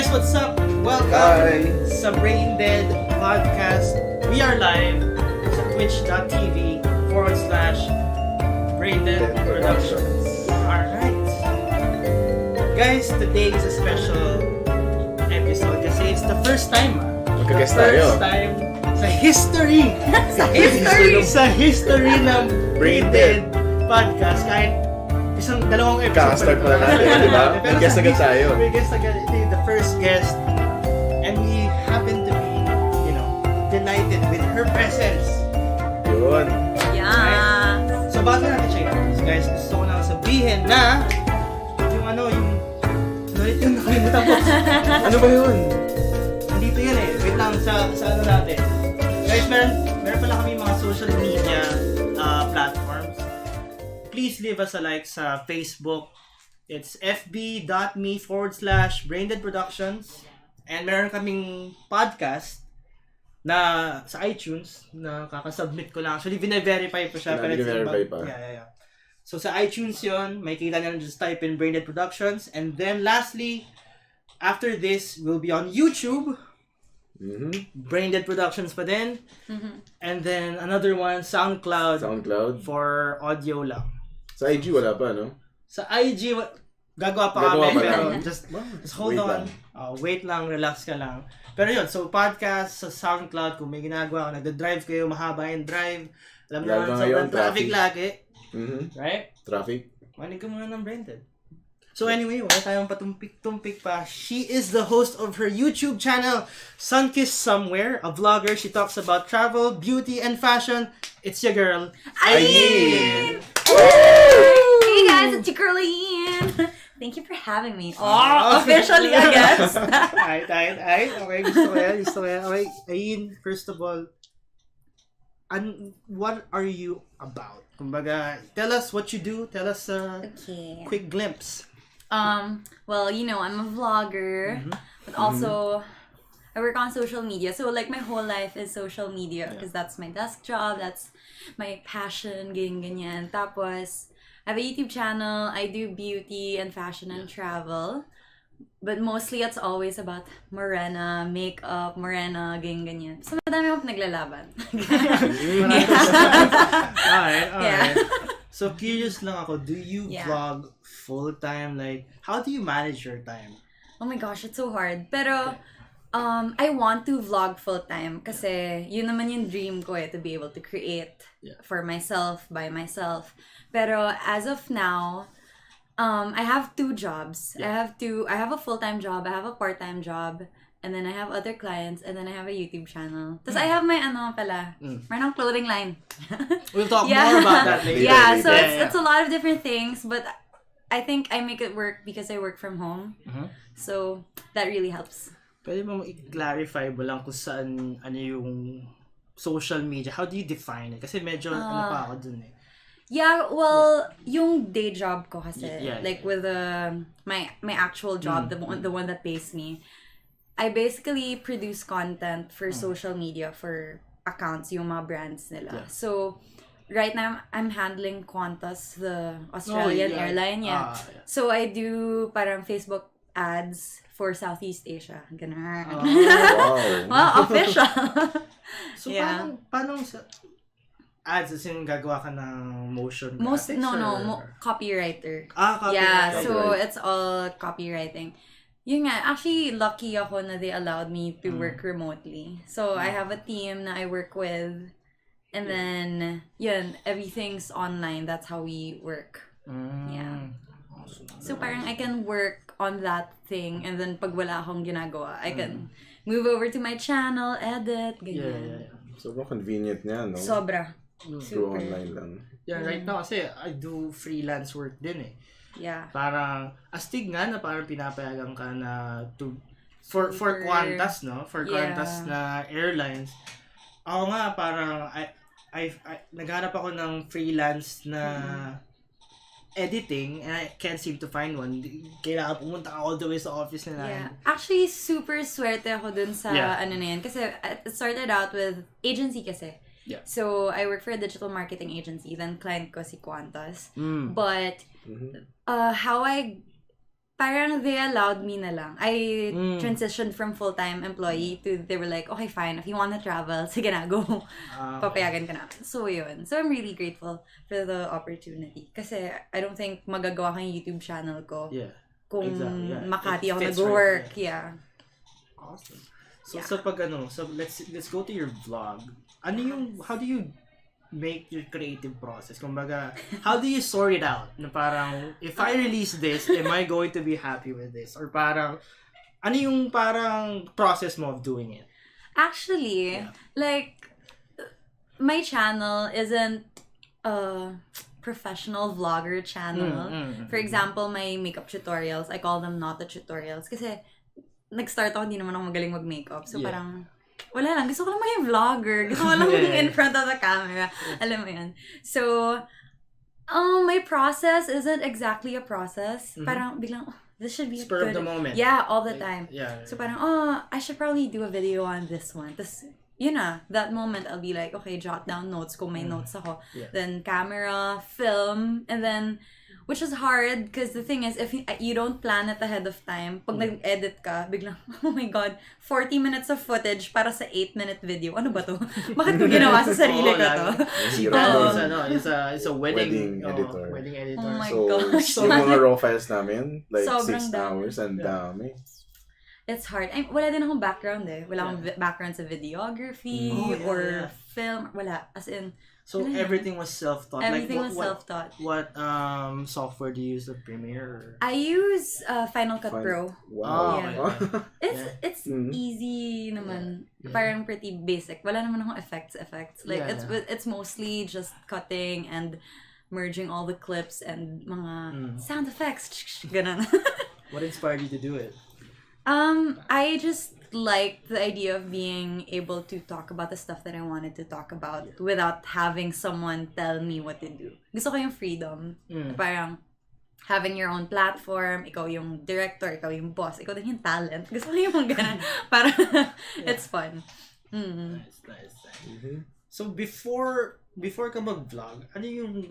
guys, what's up? Welcome sa Brainded podcast. We are live sa twitch.tv/Brainded Productions. Alright. Guys, today is a special episode kasi it's the first time. Magka-guest tayo. First time sa history. Sa history ng Brainded podcast. Kahit dalawang episode Ka-start pa lang natin, di ba? May guest agad tayo. May guest agad. Ito yung the first guest. And we happen to be, delighted with her presence. Yun. Yeah. Right? So, bago natin siya introduce, guys, gusto ko lang sabihin na yung nakalimutan ko. Ano ba yun? Nandito yun eh. Wait lang, sa ano natin. Guys, meron pala kami mga social media platforms. Please leave us a like sa Facebook. It's fb.me/Brainded Productions. And meron kaming podcast na sa iTunes na kakasubmit ko lang. Actually, vina-verify pa siya. Vina-verify pa. Yeah. So, sa iTunes yon, may kita nyo just type in Brainded Productions. And then, lastly, after this, we'll be on YouTube. Brainded Productions pa din. And then, another one, SoundCloud. For audio lang. Sa IG, wala pa, no? Sa IG, gagawa pa kami. Pero just hold on. Wait lang, relax ka lang. Pero yun, so podcast sa SoundCloud, kung may ginagawa, kung nagda-drive kayo, mahaba yung drive. Alam naman, sobrang traffic lagi. Right? Traffic. Manig ka muna ng Brainded. So anyway, wala tayong patumpik-tumpik pa. She is the host of her YouTube channel, Sunkissed Somewhere, a vlogger. She talks about travel, beauty, and fashion. It's your girl, Ayn! Hey guys, it's your girl Ayn. Thank you for having me. Officially, I guess. Ay. Okay, gusto ko yan. Okay, Ayn, first of all, what are you about? Kumbaga, tell us what you do. Tell us a quick glimpse. Well, I'm a vlogger, but also I work on social media. So like my whole life is social media because that's my desk job, that's my passion, ganyan. Tapos, I have a YouTube channel. I do beauty and fashion and travel. But mostly it's always about morena, makeup, ganyan. So madami akong naglalaban. Alright. Yeah. So curious lang ako, do you vlog full-time? Like, how do you manage your time? Oh my gosh, it's so hard. Pero, I want to vlog full-time kasi yun naman yung dream ko to be able to create for myself, by myself. Pero as of now, I have 2 jobs. I have a full-time job, I have a part-time job, and then I have other clients, and then I have a YouTube channel. Tapos I have my mayroong clothing line. We'll talk more about that later. Yeah, so it's a lot of different things, but I think I make it work because I work from home. So that really helps. Pwede mo i-clarify mo lang kung saan, yung social media? How do you define it? Kasi medyo, pa ako dun eh. Yeah, well, yung day job ko kasi, like with my actual job, the one that pays me, I basically produce content for social media for accounts, yung mga brands nila. So, right now, I'm handling Qantas, the Australian airline, So, I do parang Facebook ads for Southeast Asia. Ganun. Well, official. So, paano sa ads, as in gagawa ka ng motion graphics? Copywriter. Copywriter. Yeah, so it's all copywriting. Yun nga, actually, lucky ako na they allowed me to work remotely. So, I have a team na I work with, and then, everything's online. That's how we work. Yeah. So, parang I can work on that thing, and then pag wala akong ginagawa, I can move over to my channel, edit, ganyan. Sobrang convenient niya, no? Sobra. Through online lang. Yeah, right now kasi I do freelance work din eh. Yeah. Parang astig nga na parang pinapayagan ka na for Qantas, no? For Qantas na airlines. Ako nga parang I naghanap ako ng freelance na editing and I can't seem to find one. Kailangan pumunta ka all the way sa office nila. Yeah. Actually, super swerte ako dun sa ano na yan. Kasi it started out with agency kasi. Yeah. So, I work for a digital marketing agency. Then, client ko si Qantas. But, how I parang they allowed me na lang. I transitioned from full-time employee to, they were like, okay, fine, if you wanna travel, sige na, go. Papayagan ka na. So, yun. So, I'm really grateful for the opportunity. Kasi, I don't think magagawa kang YouTube channel ko. Yeah. Kung Exactly, yeah. Makati ako It fits nag-work. right, Yeah. Awesome. So, so let's go to your vlog. How do you make your creative process? Kumbaga, how do you sort it out? Na parang, if I release this, am I going to be happy with this? Or parang, ano yung parang process mo of doing it? Actually, like, my channel isn't a professional vlogger channel. For example, my makeup tutorials, I call them not the tutorials. Kasi, nag-start ako, hindi naman ako magaling mag-makeup. So, parang, wala lang. Gusto ko lang maging vlogger. Gusto ko lang in front of the camera. Alam mo yan. So, my process isn't exactly a process. Parang biglang, this should be spur of the moment. Yeah, all the time. Yeah. So parang, I should probably do a video on this one. Tapos, yun na, that moment, I'll be like, okay, jot down notes kung may notes ako. Yeah. Then camera, film, and then, which is hard because the thing is, if you don't plan it ahead of time, pag nag-edit ka, biglang, oh my God, 40 minutes of footage para sa 8-minute video. Ano ba to? Bakit ko ginawa sa sarili ko to? Si is a wedding editor. Wedding editor. Oh my So, gosh. yung mga raw files namin, like Sobrang 6 hours, ang dami. It's hard. Wala din akong background eh. Wala akong background sa videography or film. Wala. As in, so everything was self-taught. Everything was self-taught. What software do you use? The Premiere? I use Final Cut Pro. Wow. Yeah. It's easy naman. Parang pretty basic. Wala naman akong effects. Like it's mostly just cutting and merging all the clips and mga sound effects. Ganun. What inspired you to do it? I just like the idea of being able to talk about the stuff that I wanted to talk about without having someone tell me what to do. Gusto ko yung freedom. Parang having your own platform, ikaw yung director, ikaw yung boss, ikaw din yung talent. Gusto ko yung ganun. Para it's fun. Nice. So before ka mag-vlog, ano yung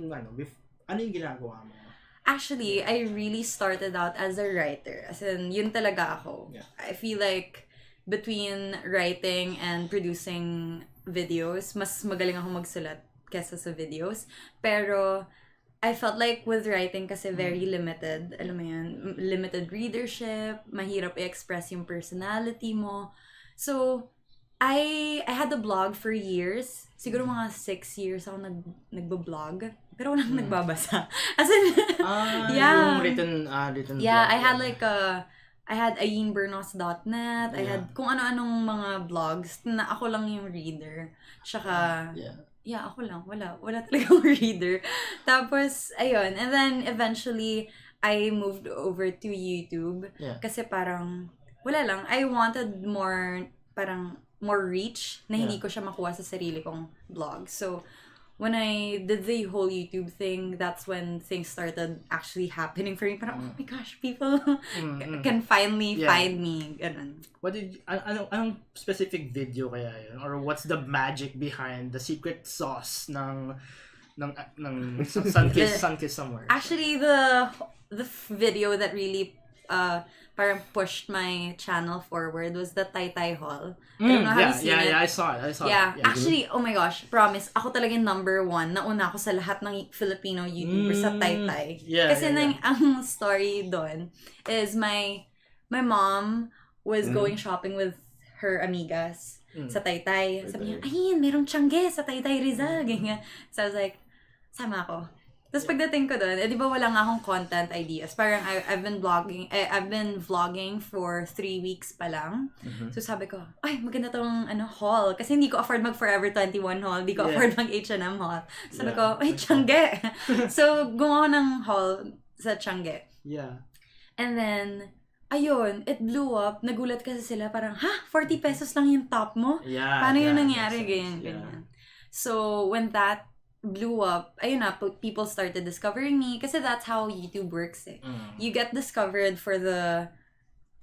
ginagawa mo? Actually, I really started out as a writer. As in, yun talaga ako. Yeah. I feel like between writing and producing videos, mas magaling ako magsulat kesa sa videos. Pero, I felt like with writing kasi very limited. Alam mo yan, limited readership, mahirap i-express yung personality mo. So, I had a blog for years. Siguro mga 6 years ako nagbo-blog. Pero walang nagbabasa. As in, yung written yeah, blog. I had like I had AynBernos.net. I had kung ano-anong mga blogs na ako lang yung reader. Tsaka, ako lang. Wala talagang reader. Tapos, ayun. And then, eventually, I moved over to YouTube. Yeah. Kasi parang, wala lang. I wanted more reach na hindi ko siya makuha sa sarili kong blog. So, when I did the whole YouTube thing, that's when things started actually happening for me. Parang, oh my gosh, people can finally find me. Ganun. Anong specific video kaya yun? Or what's the magic behind the secret sauce ng Sunkiss Somewhere? Actually, the video that really parang pushed my channel forward was the Taytay Haul. Have you seen it? I saw it. Yeah. Actually, oh my gosh, promise, ako talagang number 1. Nauna ako sa lahat ng Filipino YouTubers sa Taytay. Kasi ang story doon is my mom was going shopping with her amigas sa Taytay. Sabi niya, ayun, merong tiyangge sa Taytay Rizal. Ganyan. So I was like, sama ako. Tapos pagdating ko doon, di ba wala nga akong content ideas. Parang I've been vlogging for 3 weeks pa lang. So sabi ko, ay, maganda tong haul. Kasi hindi ko afford mag Forever 21 haul. Hindi ko afford mag H&M haul. Sabi ko, ay, tiyangge. So gumawa ng haul sa tiyangge. Yeah. And then, ayun, it blew up. Nagulat kasi sila, parang, 40 pesos lang yung top mo? Yeah. Paano yun nangyari? Ganyan. So, when that blew up, ayun na, people started discovering me kasi that's how YouTube works eh. You get discovered for the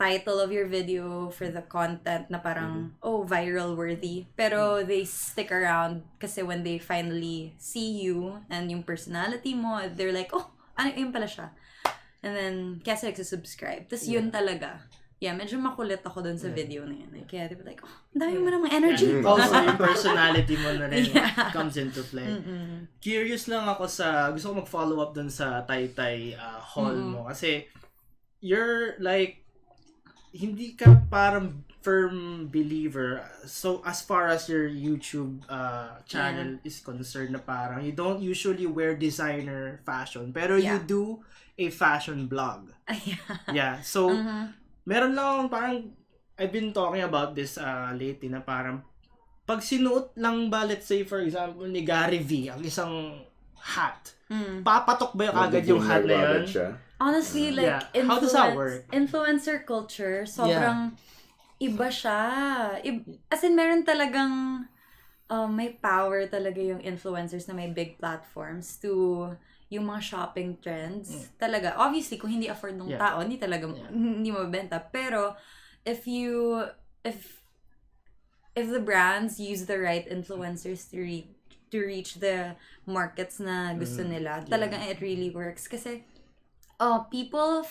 title of your video, for the content na parang, viral worthy. Pero they stick around kasi when they finally see you and yung personality mo, they're like, ano yun pala siya. And then, kaya sila subscribe. Tapos yun talaga. Yeah, medyo makulit ako dun sa video na yun. Kaya diba like, oh, ang dami mo namang energy. Also, yung personality mo na rin comes into play. Curious lang ako gusto ko mag-follow up dun sa Taytay haul mo. Kasi, you're like, hindi ka parang firm believer. So, as far as your YouTube channel is concerned, na parang you don't usually wear designer fashion. Pero you do a fashion blog. Yeah. So, meron lang akong parang, I've been talking about this lately na parang, pag sinuot lang ba, let's say for example, ni Gary V, ang isang hat, papatok ba yung agad yung hat na yun? Honestly, like, how does that work? Influencer culture, sobrang iba siya. As in, meron talagang, may power talaga yung influencers na may big platforms to yung mga shopping trends. Talaga, obviously, kung hindi afford ng tao, hindi talaga, hindi mabenta. Pero, if the brands use the right influencers to reach the markets na gusto nila, talagang it really works. Kasi, people,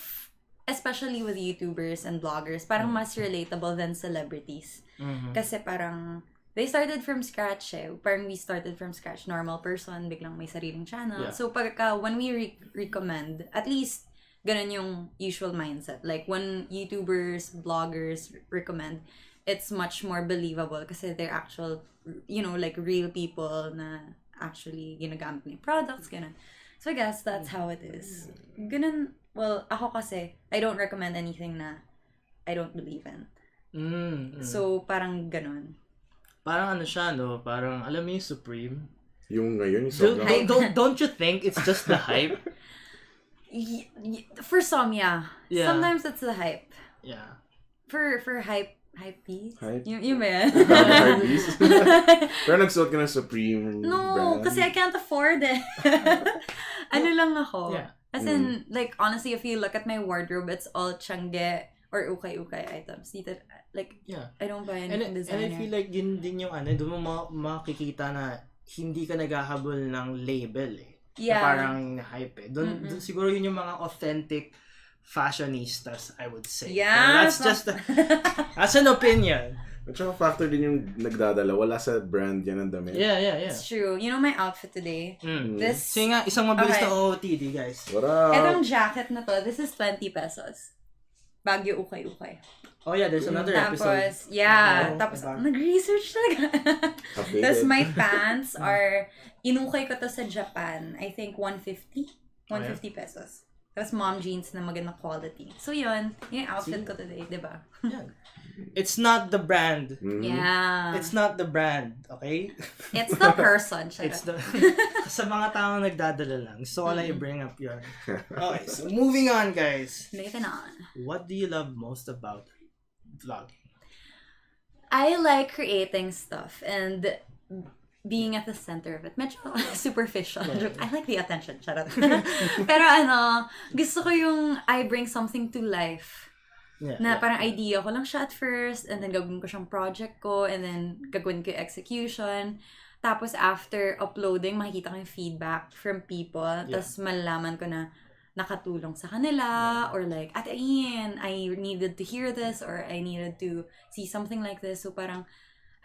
especially with YouTubers and bloggers, parang mas relatable than celebrities. Kasi parang, they started from scratch Parang we started from scratch. Normal person, biglang may sariling channel. So, when we recommend, at least, ganun yung usual mindset. Like, when YouTubers, bloggers recommend, it's much more believable kasi they're actual, like, real people na actually ginagamit ng products, ganun. So, I guess that's how it is. Ganun, well, ako kasi, I don't recommend anything na I don't believe in. So, parang ganun. Parang ano siya, no? Parang, alam mo yung Supreme? Yung ngayon, yung sobrang... Don't you think it's just the hype? For some, yeah. Sometimes it's the hype. Yeah. For hypebeast? Hype? Yung ba yan? Hypebeast? Pero nagsuot ka ng Supreme brand? Kasi I can't afford it. Ano lang ako. Yeah. As in, like, honestly, if you look at my wardrobe, it's all Tiangge or ukay-ukay items. Dito, like, I don't buy anything designer. And I feel like yun din yung doon mo makikita na hindi ka naghahabol ng label Na parang hype Doon siguro yun yung mga authentic fashionistas, I would say. Yeah. That's just that's an opinion. At saka factor din yung nagdadala. Wala sa brand yan ang damit. Yeah. It's true. You know my outfit today? This... Sige nga, isang mabilis na OOTD, guys. What up? Itong jacket na to, this is 20 pesos. Bagyo ukay-ukay. Oh yeah, there's another episode. Tapos nag-research talaga. Tapos my pants are, inukay ko to sa Japan. I think 150 pesos. Tapos mom jeans na magandang quality. So yun, yung outfit ko today, di ba? Yeah. It's not the brand. Yeah. It's not the brand, okay? It's the person. It's the sa mga taong nagdadala lang. So I bring up yun. Okay, so moving on, guys. Moving on. What do you love most about vlogging? I like creating stuff and being at the center of it. Medyo superficial. I like the attention. Charot. Pero gusto ko yung I bring something to life. Na parang idea ko lang siya at first, and then gagawin ko siyang project ko, and then gagawin ko yung execution. Tapos after uploading, makikita ko yung feedback from people. Tapos malalaman ko na nakatulong sa kanila, or like, at Ayn, I needed to hear this, or I needed to see something like this. So parang,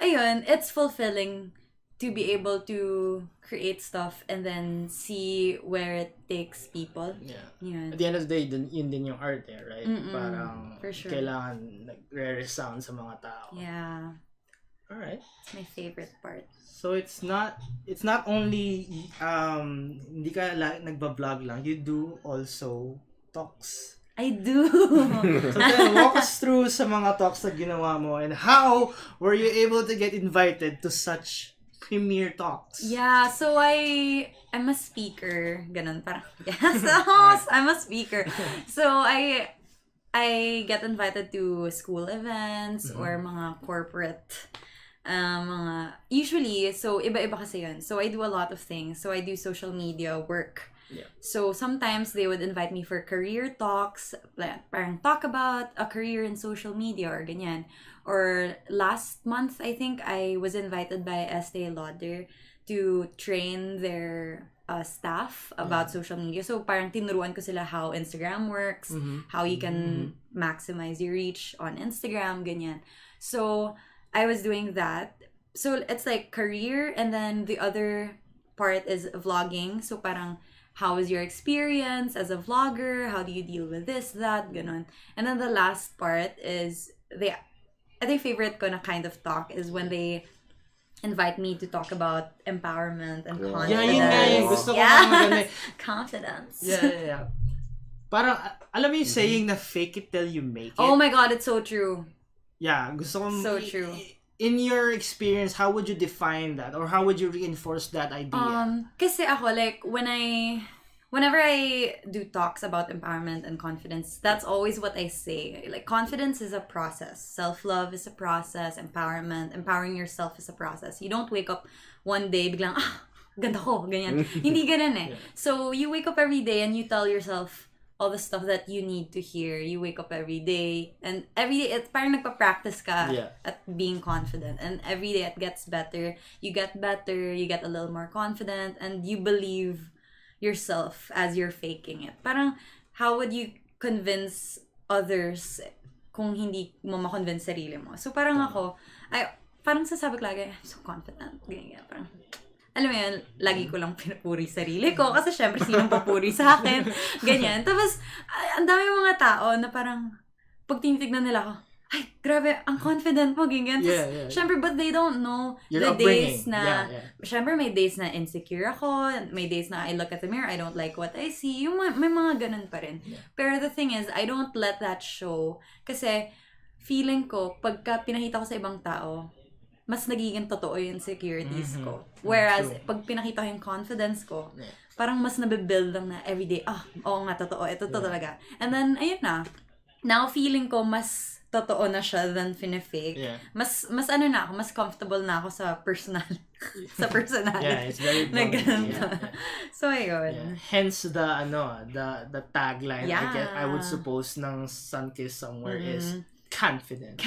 ayun, it's fulfilling to be able to create stuff and then see where it takes people. Yeah. At the end of the day, yun din yung art right? Parang for sure. Kailangan nag-resound sa mga tao. Yeah. Alright. It's my favorite part. So it's not only hindi ka nagba-vlog lang, you do also talks. I do. So then, walk us through sa mga talks na ginawa mo, and how were you able to get invited to such premiere talks? Yeah, so I'm a speaker. Ganun, parang, yes, host, I'm a speaker. So I get invited to school events or mga corporate, usually, so iba-iba kasi yun. So I do a lot of things. So I do social media work. Yeah. So sometimes they would invite me for career talks, like parang talk about a career in social media or ganyan. Or last month, I think I was invited by Estee Lauder to train their staff about social media. So parang tinuruan ko sila how Instagram works, how you can maximize your reach on Instagram, ganyan. So I was doing that. So it's like career, and then the other part is vlogging. So parang how was your experience as a vlogger? How do you deal with this, that, ganon. And then the last part is I think favorite ko na kind of talk is when they invite me to talk about empowerment and confidence. Yeah, yun nga yun. Gusto ko maganda. Confidence. Yeah. Parang, alam mo yung saying na fake it till you make it? Oh my God, it's so true. Yeah, gusto ko. So true. In your experience, how would you define that? Or how would you reinforce that idea? Kasi ako, like, whenever I do talks about empowerment and confidence, that's always what I say. Like, confidence is a process. Self-love is a process. Empowering yourself is a process. You don't wake up one day, biglang, ganda ko, ganyan. Hindi ganun eh. So, you wake up every day and you tell yourself all the stuff that you need to hear. You wake up every day, and every day, it's parang nagpa-practice ka at being confident. And every day, it gets better. You get better, you get a little more confident, and you believe yourself as you're faking it. Parang, how would you convince others kung hindi mo ma-convince sarili mo? So, parang ako, parang sasabi ko lagi, I'm so confident. Ganyan, parang, alam mo yan, lagi ko lang pinapuri sarili ko kasi syempre sinong papuri sa akin. Ganyan. Tapos, ang dami mga tao na parang, pag tinitignan nila ako, ay, grabe, ang confident mo, ganyan. Tapos, syempre, but they don't know your the upbringing. days na, syempre, may days na insecure ako, may days na I look at the mirror, I don't like what I see, yung may mga ganun pa rin. Pero the thing is, I don't let that show kasi feeling ko, pagka pinakita ko sa ibang tao, mas nagiging totoo yung insecurities ko. Whereas, pag pinakita ko yung confidence ko, parang mas nabibuild lang na everyday, oo nga, totoo, ito talaga. And then, ayun na, now feeling ko mas totoo na siya than fake. Mas ano na ako, mas comfortable na ako sa personality. Yeah, it's very boring. So, ayun. Yeah. Hence the tagline, I would suppose, ng Sunkissed Somewhere is confidence.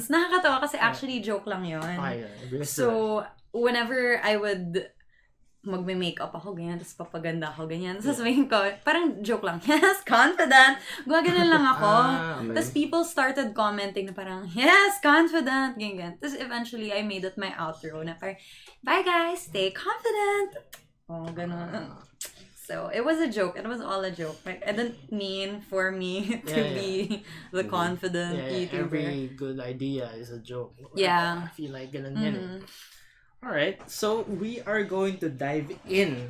Nakakatawa kasi actually joke lang yun. So, whenever I would magme-makeup ako, ganyan, tapos papaganda ako, ganyan. Sasabihin ko, parang joke lang, yes, confident. Gaganan lang ako. Tapos people started commenting na parang, yes, confident, ganyan. Tapos eventually, I made it my outro na parang, bye guys, stay confident. Oh, ganun. So, it was a joke. It was all a joke. Like, I didn't mean for me to be the confident YouTuber. Every good idea is a joke. Yeah. I feel like ganun yan. Alright, so we are going to dive in.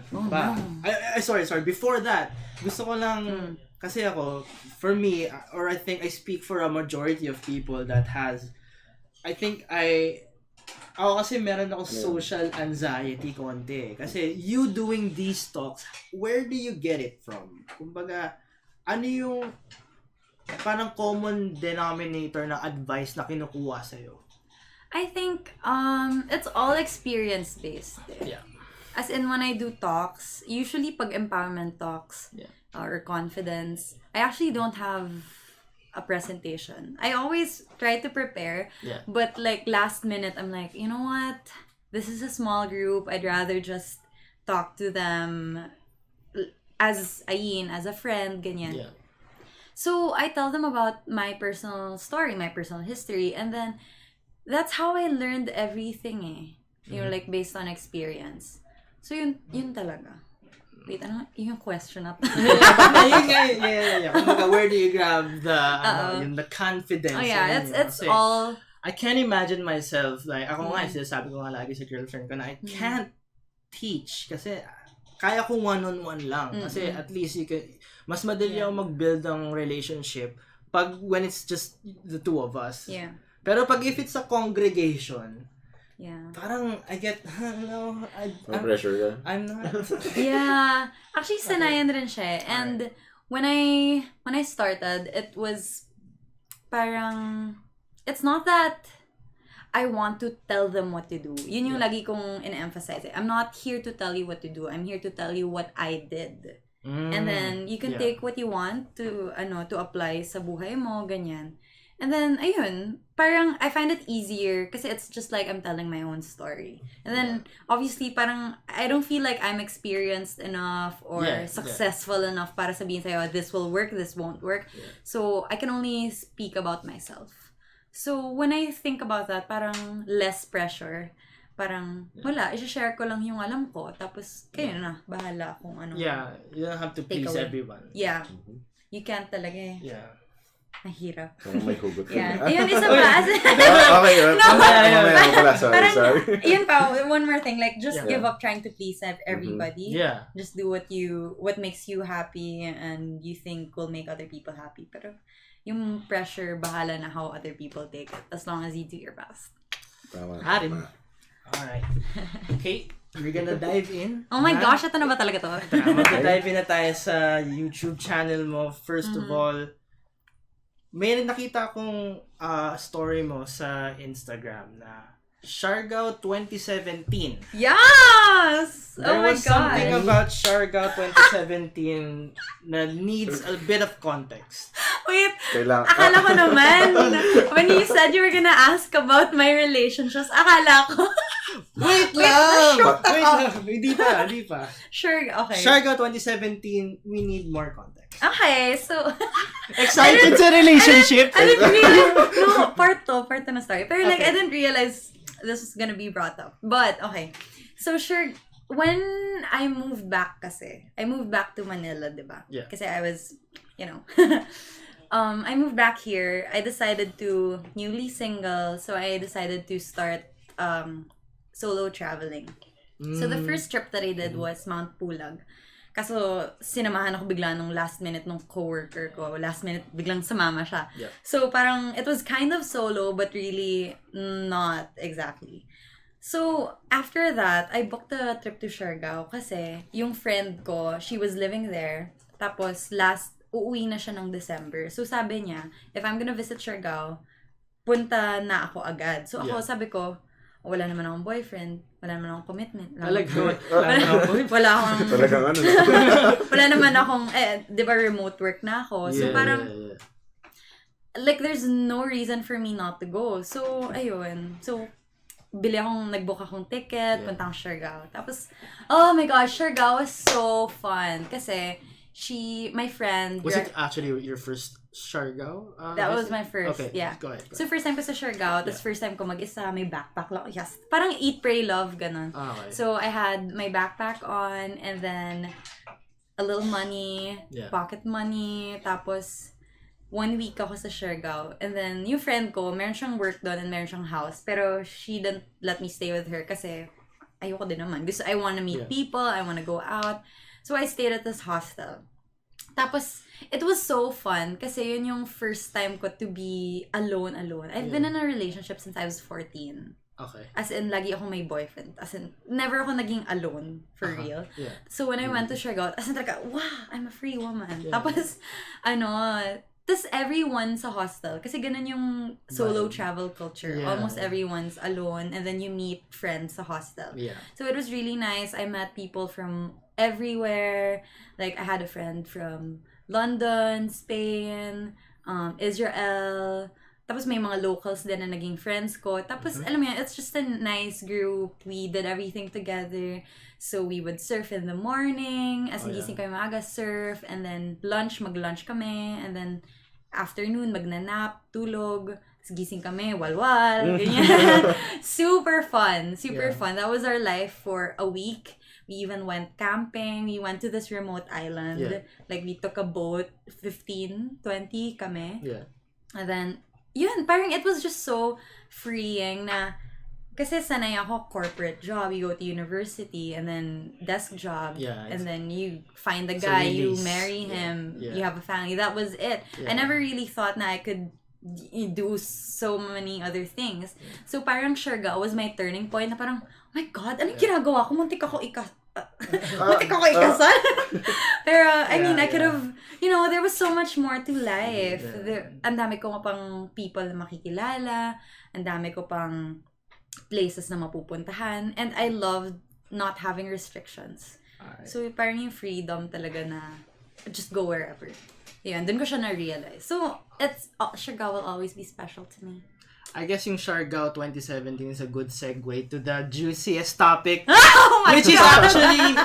Sorry. Before that, gusto ko lang, kasi ako, for me, or I think I speak for a majority of people that has, ako kasi meron ako social anxiety konti. Kasi you doing these talks, where do you get it from? Kumbaga, ano yung parang common denominator na advice na kinukuha sa'yo? I think it's all experience-based. Yeah. As in, when I do talks, usually pag empowerment talks or confidence, I actually don't have a presentation. I always try to prepare, but like last minute, I'm like, you know what? This is a small group. I'd rather just talk to them as Ayn, as a friend, ganyan. Yeah. So I tell them about my personal story, my personal history, and then that's how I learned everything You know, like based on experience. So yun talaga. Wait, ano? Yung question na Yeah. Kumbaga, where do you grab the confidence? Oh yeah, it's all... I can't imagine myself, like, ako nga, sabi ko nga lagi sa girlfriend ko na I can't teach kasi kaya ko one-on-one lang. Kasi at least mas madali ako mag-build ng relationship when it's just the two of us. Yeah. Pero pag if it's a congregation, parang I get, no pressure ka. I'm not. Yeah. Actually, sanayan rin siya. And when I started, it was parang, it's not that I want to tell them what to do. Yun yung lagi kong in-emphasize. I'm not here to tell you what to do. I'm here to tell you what I did. And then, you can take what you want to apply sa buhay mo, ganyan. And then, ayun, parang I find it easier kasi it's just like I'm telling my own story. And then, obviously, parang I don't feel like I'm experienced enough or successful enough para sabihin sa'yo, this will work, this won't work. Yeah. So, I can only speak about myself. So, when I think about that, parang less pressure. Parang, wala, i-share ko lang yung alam ko. Tapos, kayo na, bahala kung ano. Yeah, you don't have to please everyone. Yeah. You can't talaga eh. Yeah. Mahirap. May hugot ka yeah. na. Ayun, isa pa. Okay, mamaya pala. Sorry. Yun pa, one more thing. Like, just give up trying to please everybody. Yeah. Just do what makes you happy and you think will make other people happy. Pero, yung pressure, bahala na how other people take it. As long as you do your best. Tama. Alright. Okay, we're gonna dive in. Oh my gosh, ito na ba talaga to? Mag-dive in na tayo sa YouTube channel mo. First of all, may nakita akong story mo sa Instagram na Siargao 2017. Yes! There oh my was God. something about Siargao 2017 na needs a bit of context. Wait, akala ko naman, when you said you were gonna ask about my relationships, akala ko, Wait lang! Hindi pa. Sure, okay. Siargao 2017, we need more context. Okay, so... Excited sa relationship? I didn't realize... No, part to na story. Pero like, I didn't realize this was gonna be brought up. But, okay. So, sure, when I moved back to Manila, diba? Yeah. Kasi I was, I moved back here. I decided to, newly single, so I decided to start solo traveling. So, the first trip that I did was Mount Pulag. Kaso, sinamahan ako bigla nung last minute nung coworker ko. Last minute, biglang sumama siya. Yeah. So, parang, it was kind of solo, but really not exactly. So, after that, I booked a trip to Siargao kasi yung friend ko, she was living there. Tapos, uuwi na siya ng December. So, sabi niya, if I'm gonna visit Siargao, punta na ako agad. So, ako, sabi ko, wala naman akong boyfriend, wala naman akong commitment. Wala naman akong, di ba remote work na ako. So parang, like there's no reason for me not to go. So, ayun. So, nagbook akong ticket, punta akong Siargao. Tapos, oh my gosh, Siargao was so fun. Kasi, my friend... Was it actually your first Siargao? That was my first, okay, yeah. Go ahead. So, first time ko sa Siargao, tapos first time ko mag-isa, may backpack lang. Yes, parang eat, pray, love, ganun. Okay. So, I had my backpack on, and then a little money, pocket money, tapos 1 week ako sa Siargao. And then, yung friend ko, meron siyang work doon and meron siyang house, pero she didn't let me stay with her kasi ayoko din naman. Gusto, I wanna meet people, I wanna go out. So, I stayed at this hostel. Tapos, it was so fun kasi yun yung first time ko to be alone. I've been in a relationship since I was 14. Okay. As in, lagi ako may boyfriend. As in, never ako naging alone, for real. Yeah. So, when I went to Siargao, as in talaga, wow, I'm a free woman. Yeah. Tapos, tas everyone sa hostel, kasi ganun yung solo travel culture. Yeah. Almost everyone's alone, and then you meet friends sa hostel. Yeah. So, it was really nice. I met people from everywhere. Like, I had a friend from London, Spain, Israel. Tapos may mga locals din na naging friends ko. Tapos, alam mo yan, it's just a nice group. We did everything together. So, we would surf in the morning. As in, gising kami maaga, surf. And then, mag-lunch kami. And then, afternoon, magnanap, tulog. Tapos gising kami, walwal, ganyan. Super fun. Fun. That was our life for a week. We even went camping. We went to this remote island. Yeah. Like, we took a boat, 15, 20 kami. Yeah. And then, yun, parang it was just so freeing na, kasi sanay ako corporate job, you go to university, and then desk job, and then you find a guy, you marry him, you have a family. That was it. I never really thought na I could do so many other things. So parang Siargao was my turning point na parang, oh my God, anong ginagawa ko? Muntik ako ikasal. Pero, I mean, I could have, there was so much more to life. Ang dami ko pang people na makikilala, ang dami ko pang places na mapupuntahan, and I loved not having restrictions. So, parang yung freedom talaga na just go wherever. Yun, dun ko siya na-realize. So, Siargao will always be special to me. I guess yung Siargao 2017 is a good segue to the juiciest topic, Oh my which is actually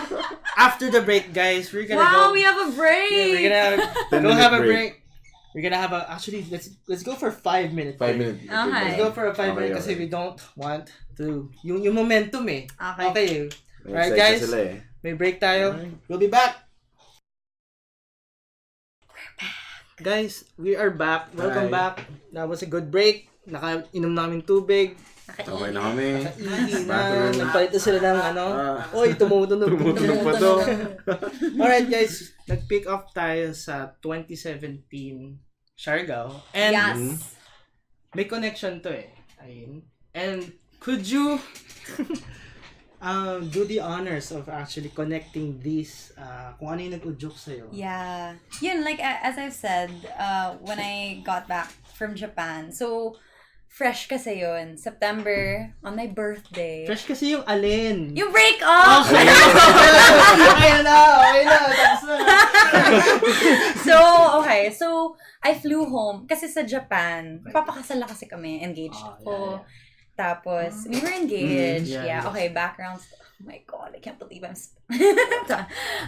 after the break, guys. We're gonna go. we have a break. Yeah, we're gonna go have a break. We're gonna have let's go for 5 minutes. 5 minutes. Okay. Let's go for a 5 minute kasi we don't want to yung momentum eh. Okay. Alright guys, may break tayo. We'll be back. Guys, we are back. Welcome back. That was a good break. Nakainom namin tubig. Okay na kami. Nakaihi na. Nagpalit na sila ng Oy, tumutunog. Tumutunog pa to. Alright guys, nag-pick up tayo sa 2017 Siargao. And Yes. may connection to eh. Ayun. And could you do the honors of actually connecting these kung ano yung nag-udyok sa'yo? Yeah. Yun, like, as I've said, when I got back from Japan, so, fresh kasi yun. September, on my birthday. Fresh kasi yung alin? Yung break up! Okay. Okay na. Tapos na. So, I flew home. Kasi sa Japan, papakasal na kasi kami. Engaged ako. Yeah. Tapos, we were engaged. Yeah. Okay, background. Oh my God, I can't believe I'm...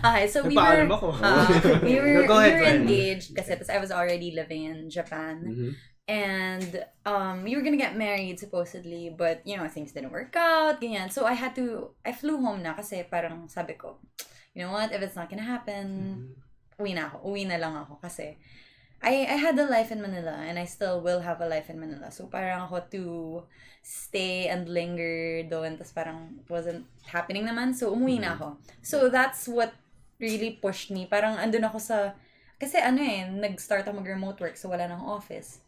Okay, so we were... we were engaged kasi I was already living in Japan. Mm-hmm. And we were gonna get married supposedly, but things didn't work out, ganyan. So I flew home na kasi parang sabi ko, you know what, if it's not gonna happen, uwi na lang ako kasi I had a life in Manila and I still will have a life in Manila. So parang ako to stay and linger doon, tas parang wasn't happening naman, so umuwi na ako. So that's what really pushed me. Parang andun ako sa, kasi nag-start ako mag-remote work, so wala nang office.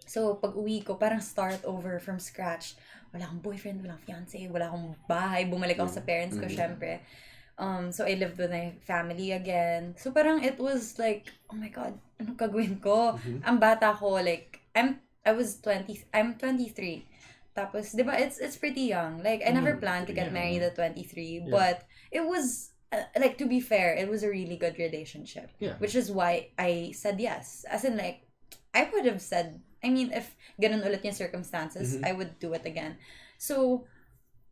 So, pag uwi ko, parang start over from scratch. Wala akong boyfriend, wala akong fiancé, wala akong bahay. Bumalik ako sa parents ko, syempre. So, I lived with my family again. So, parang it was like, oh my God, ano gagawin ko? Ang bata ko, like, I'm 23. Tapos, di ba, it's pretty young. Like, I never planned to get married at 23. But, it was, like, to be fair, it was a really good relationship. Yeah. Which is why I said yes. As in, like, I would have said, if ganun ulit yung circumstances, I would do it again. So,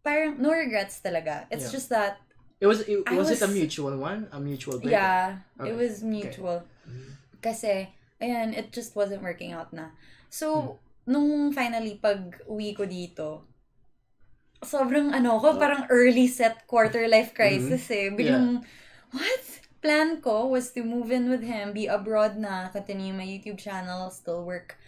parang no regrets talaga. It's just that Was it a mutual one? A mutual breakup? Yeah, okay. It was mutual. Okay. Kasi, ayan, it just wasn't working out na. So, nung finally pag uwi ko dito, sobrang parang early set quarter life crisis eh. Biglang, what? Plan ko was to move in with him, be abroad na, continue my YouTube channel, still work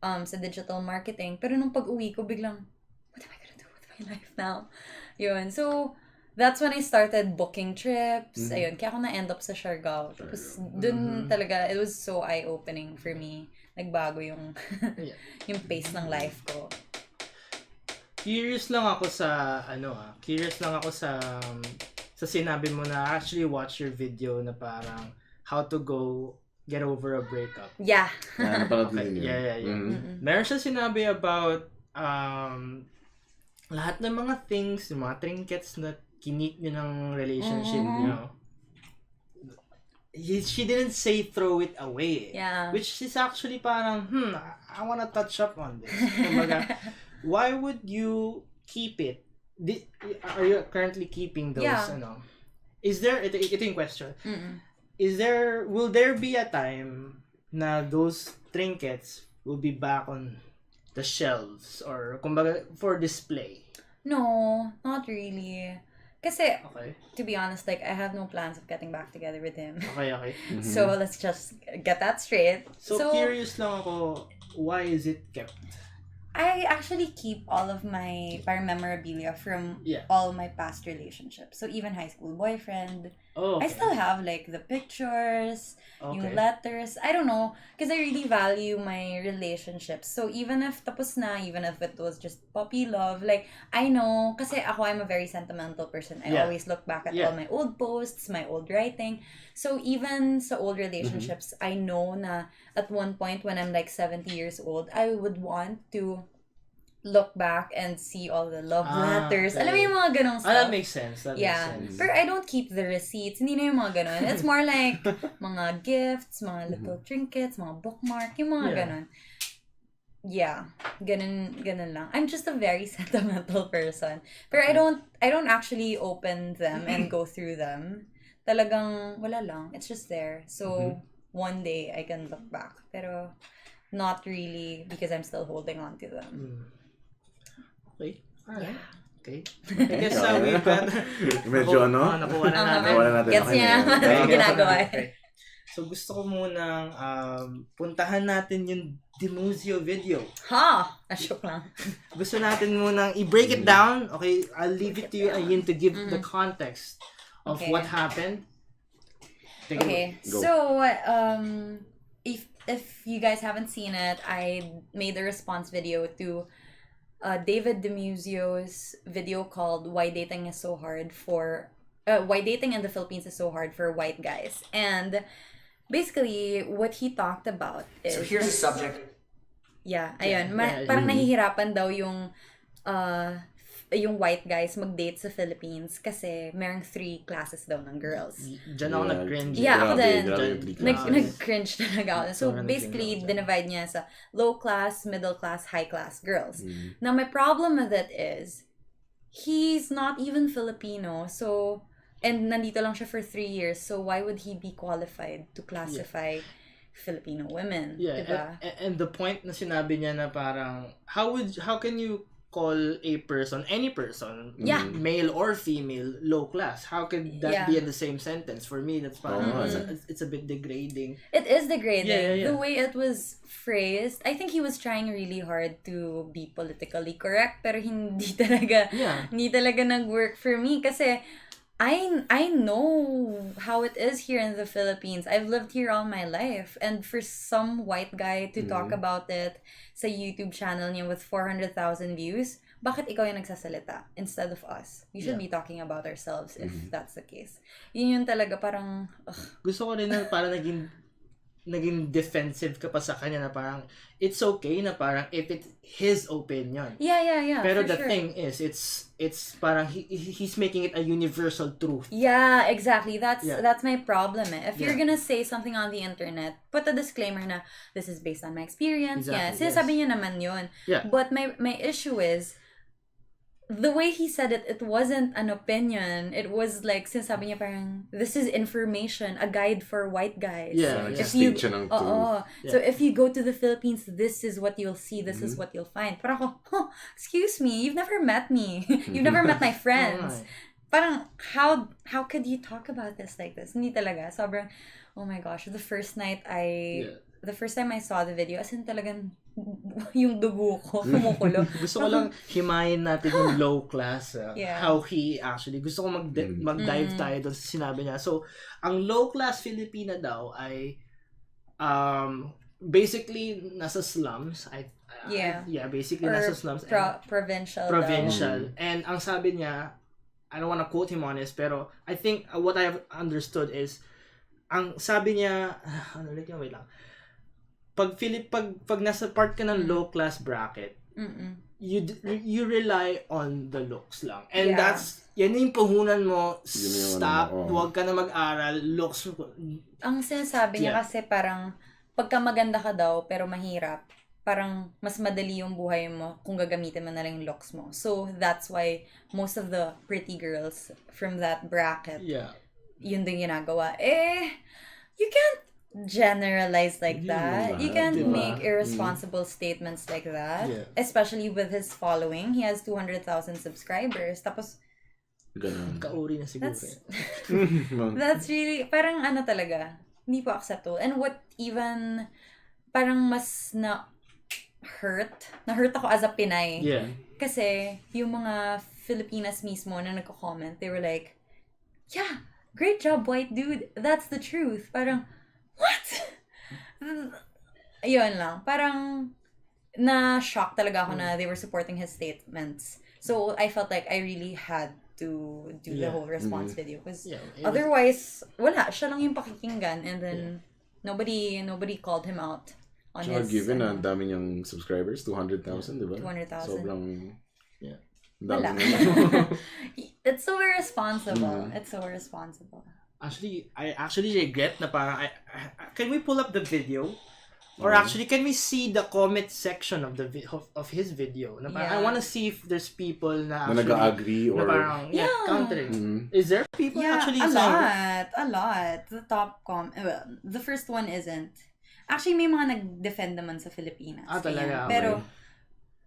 sa digital marketing. Pero nung pag-uwi ko, biglang, what am I gonna do with my life now? Yun. So, that's when I started booking trips. Ayun. Kaya ako na-end up sa Siargao. Tapos, dun talaga, it was so eye-opening for me. Nagbago yung yung pace ng life ko. Curious lang ako sa sinabi mo na actually watch your video na parang how to get over a breakup. Yeah. Yeah. Meron siya sinabi about lahat ng mga things, yung mga trinkets na kinip nyo ng relationship nyo. She didn't say throw it away. Yeah. Which is actually parang, I wanna touch up on this. Kumbaga, why would you keep it? Are you currently keeping those? Is there, ito yung question. Will there be a time na those trinkets will be back on the shelves or kumbaga for display? No, not really. Kasi, to be honest, like, I have no plans of getting back together with him. Okay. So, let's just get that straight. So curious lang ako, why is it kept? I actually keep all of my memorabilia from all my past relationships. So even high school boyfriend, I still have like the pictures, yung letters. I don't know, because I really value my relationships. So even if tapos na, even if it was just puppy love, like I know, kasi I'm a very sentimental person. I always look back at all my old posts, my old writing. So even sa old relationships, I know na at one point when I'm like 70 years old, I would want to look back and see all the love letters. Alam mo yung mga ganong stuff. That makes sense. That makes sense. But I don't keep the receipts. Hindi na yung mga ganon. It's more like mga gifts, mga little trinkets, mga bookmark, yung mga ganon. Yeah, ganun lang. I'm just a very sentimental person. But I don't actually open them and go through them. Talagang wala lang. It's just there. So one day I can look back. Pero not really because I'm still holding on to them. Okay. Alright. Okay. I guess we've got... Medyo nakuha na natin. Gets niya naman ginagawa. Okay. So gusto ko munang puntahan natin yung Demusio video. Joke lang. Gusto natin munang i-break it down. Okay, I'll leave it to you, Ayn, to give the context of what happened. Okay, so if you guys haven't seen it, I made a response video to David Demusio's video called Why Dating in the Philippines is so hard for white guys. And basically, what he talked about is... So here's a subject. Yeah, ayun. Parang nahihirapan daw yung white guys mag-date sa Philippines kasi merong 3 classes daw ng girls. Diyan ako nag-cringe. Yeah, ako din. Nag-cringe talaga ako. So basically, dinivide niya sa low class, middle class, high class girls. Now, my problem with it is, he's not even Filipino. So, and nandito lang siya for 3 years. So why would he be qualified to classify Filipino women? Yeah, diba? and the point na sinabi niya na parang, how can you call a person, any person, male or female, low class? How could that be in the same sentence? For me, that's parang, it's a bit degrading. It is degrading. Yeah. The way it was phrased, I think he was trying really hard to be politically correct, pero hindi talaga nag-work for me kasi I know how it is here in the Philippines. I've lived here all my life. And for some white guy to talk about it sa YouTube channel niya with 400,000 views, bakit ikaw yung nagsasalita instead of us? We should be talking about ourselves if that's the case. Yun talaga parang... Gusto ko rin na parang naging defensive ka pa sa kanya na parang it's okay na parang if it's his opinion. Yeah. Pero the thing is, it's parang he's making it a universal truth. Yeah, exactly. That's my problem. If you're gonna say something on the internet, put a disclaimer na this is based on my experience. Exactly, Sinasabi niya naman yun. Yeah. But my issue is the way he said it, it wasn't an opinion. It was like, sinasabi niya parang, this is information, a guide for white guys. Yeah. So if you go to the Philippines, this is what you'll see, this is what you'll find. Parang ako, excuse me, you've never met me. You've never met my friends. Parang, how could you talk about this like this? Hindi talaga. Sobrang, oh my gosh, the first time I saw the video, as in talagang yung dugo ko kumukulo. Gusto ko lang himayin natin yung low class. How he actually, gusto ko mag-dive tayo doon sa sinabi niya. So, ang low class Filipina daw ay basically nasa slums. Basically nasa slums. Provincial. And ang sabi niya, I don't wanna quote him on this, pero I think what I have understood is, ang sabi niya, wait lang. Pag nasa part ka ng low class bracket, you rely on the looks lang. And yan yung puhunan mo, stop, huwag ka na mag-aral, looks. Ang sinasabi niya kasi parang, pagka maganda ka daw, pero mahirap, parang mas madali yung buhay mo kung gagamitin mo na lang yung looks mo. So, that's why most of the pretty girls from that bracket, yun din ginagawa. You can't generalize like that. You can't make irresponsible statements like that. Especially with his following. He has 200,000 subscribers. Tapos, kauri na siguro. That's really, parang talaga, hindi po acceptable. And what even, parang mas na-hurt ako as a Pinay. Kasi, yung mga Filipinas mismo na nagko-comment, they were like, yeah, great job, white dude. That's the truth. Parang, what? Ayun lang. Parang, na-shock talaga ako na they were supporting his statements. So, I felt like I really had to do the whole response video. Because otherwise, wala. Siya lang yung pakikinggan. And then, nobody called him out on Tsaka his... given na ang dami niyang subscribers, 200,000, di ba? 200,000. Sobrang... Yeah. Wala. Dami. It's so irresponsible. It's so irresponsible. Actually, I actually regret na parang can we pull up the video? Or actually, can we see the comment section of the of his video? Na parang, I want to see if there's people na actually nag-agree or... na parang, countering. Is there people actually a saying lot. The top well, the first one isn't. Actually, may mga nag-defend naman sa Filipinas. Talaga. Pero,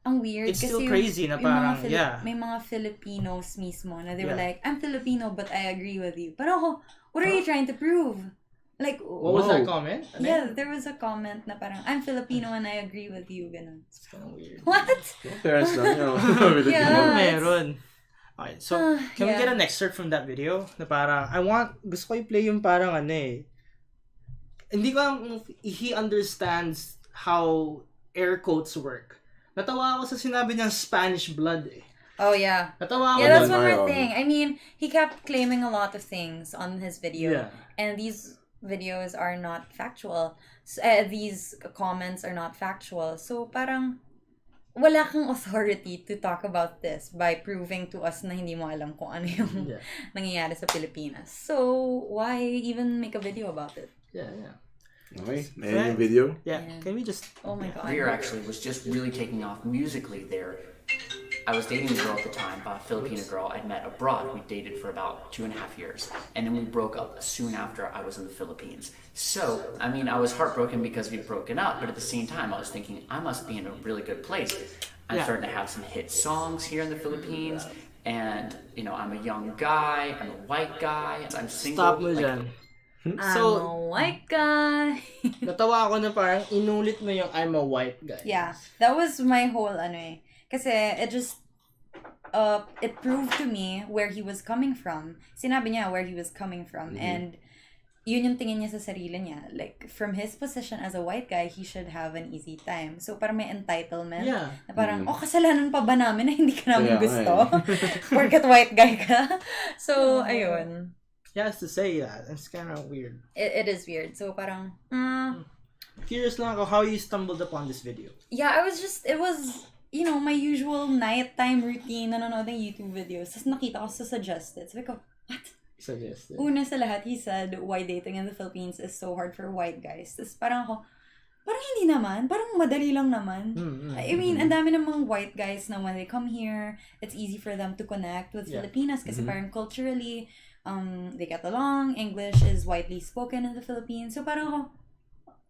ang weird it's kasi still crazy na parang, may mga Filipinos mismo na they were like, I'm Filipino but I agree with you. Pero ako, what are you trying to prove? Like, what was that comment? Yeah, there was a comment na parang, I'm Filipino and I agree with you. Ganun. It's kind of weird. What? Parents lang yun. Meron. Okay, so, can we get an excerpt from that video? Na parang, gusto ko i-play yung parang hindi ko alam if he understands how air quotes work. Natawa ako sa sinabi niyang Spanish blood eh. Oh, yeah. Natawa ako. Yeah, that's one more thing. I mean, he kept claiming a lot of things on his video. Yeah. And these videos are not factual. These comments are not factual. So, parang, wala kang authority to talk about this by proving to us na hindi mo alam kung ano yung nangyayari sa Pilipinas. So, why even make a video about it? Yeah. Okay, and video? Yeah. Can we just... Oh my God. Career actually was just really taking off musically there. I was dating a girl at the time, a Filipino girl I'd met abroad. We dated for about 2.5 years. And then we broke up soon after I was in the Philippines. So, I mean, I was heartbroken because we'd broken up, but at the same time, I was thinking, I must be in a really good place. I'm starting to have some hit songs here in the Philippines. And, you know, I'm a young guy, I'm a white guy, and I'm single. Stop mo dyan. I'm a white guy. Natawa ako na parang inulit mo yung I'm a white guy. Yeah, that was my whole Kasi it just, it proved to me where he was coming from. Sinabi niya where he was coming from. And yun yung tingin niya sa sarili niya. Like, from his position as a white guy, he should have an easy time. So, parang may entitlement. Yeah. Na parang, kasalanan pa ba namin na hindi ka namin gusto? Porket white guy ka? So, ayun. He has to say that. It's kind of weird. It is weird. So, parang, Curious lang ako how you stumbled upon this video. Yeah, it was, you know, my usual nighttime routine, nanonood ng YouTube videos. Tapos nakita ko sa suggested. Sabi ko, what? Suggested? Una sa lahat, he said, why dating in the Philippines is so hard for white guys. Tapos parang ako, parang hindi naman. Parang madali lang naman. I mean, ang dami namang white guys na when they come here, it's easy for them to connect with Filipinas kasi parang culturally, they get along. English is widely spoken in the Philippines. So parang ako,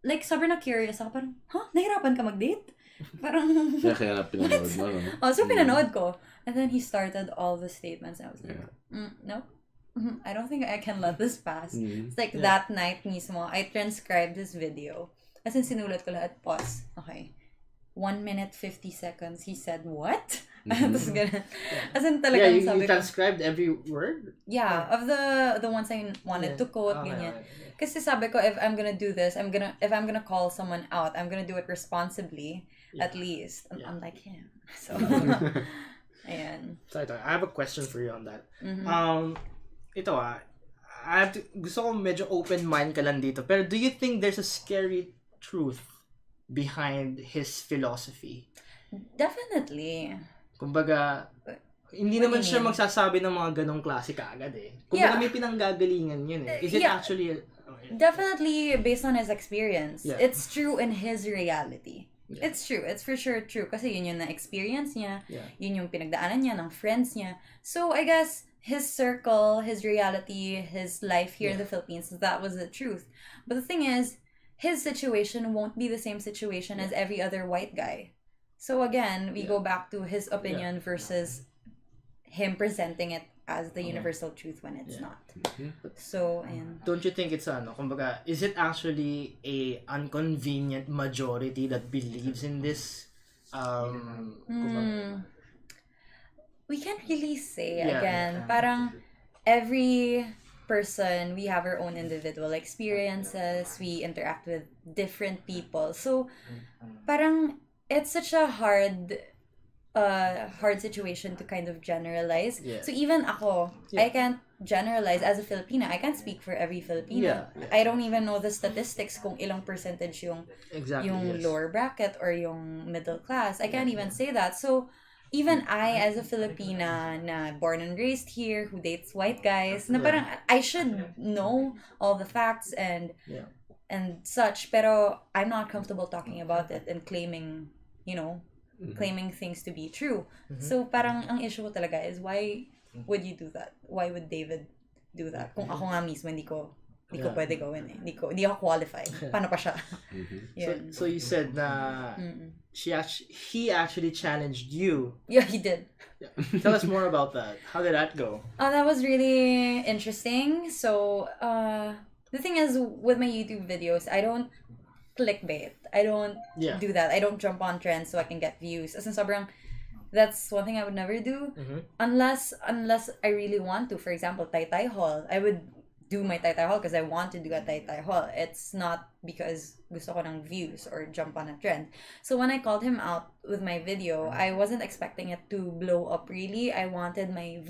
like, sobrang na curious ako. Parang, nahirapan ka mag-date? Parang, kaya pinanood mo, no? So pinanood ko. And then he started all the statements. And I was like, no. I don't think I can let this pass. It's like that night mismo, I transcribed this video. As in, sinulat ko lahat. Pause. Okay. 1 minute, 50 seconds. He said, what? Tapos ganun. As in, talagang sabi you ko. transcribed every word? Yeah, of the ones I wanted to quote, ganyan. Kasi sabi ko, if I'm gonna do this, if I'm gonna call someone out, I'm gonna do it responsibly, at least. Unlike him. So, ayan. So, ito, I have a question for you on that. Ito gusto ko medyo open mind ka lang dito. Pero do you think there's a scary truth behind his philosophy? Definitely. Kumbaga, hindi naman siya magsasabi ng mga ganong klase kaagad eh. Kumbaga may pinanggagalingan yun eh. Is it actually... Definitely based on his experience. Yeah. It's true in his reality. Yeah. It's true. It's for sure true. Kasi yun yung na-experience niya. Yeah. Yun yung pinagdaanan niya ng friends niya. So, I guess, his circle, his reality, his life here in the Philippines, that was the truth. But the thing is, his situation won't be the same situation as every other white guy. So again, we go back to his opinion versus him presenting it as the universal truth when it's not. So, and don't you think it's kumbaga, is it actually a inconvenient majority that believes in this? We can't really say again. Parang every person, we have our own individual experiences. We interact with different people. So, parang it's such a hard situation to kind of generalize. So even ako, I can't generalize as a Filipina. I can't speak for every Filipina. I don't even know the statistics kung ilang percentage yung lower bracket or yung middle class. I can't even say that. So even I, as a Filipina na born and raised here, who dates white guys, na parang I should know all the facts and such, pero I'm not comfortable talking about it and claiming, claiming things to be true. So parang ang issue ko talaga is why would you do that? Why would David do that? Kung ako nga mismo hindi ko pwede gawin eh. Hindi ako qualified. Paano pa siya? So you said na he actually challenged you. Yeah, he did. Tell us more about that. How did that go? That was really interesting. So, the thing is, with my YouTube videos, I don't clickbait. I don't do that. I don't jump on trends so I can get views. As in, sobrang, that's one thing I would never do. Unless I really want to. For example, Tay Haul. I would do my Tay Haul because I want to do a Tay Haul. It's not because gusto ko ng views or jump on a trend. So when I called him out with my video, I wasn't expecting it to blow up really. I wanted my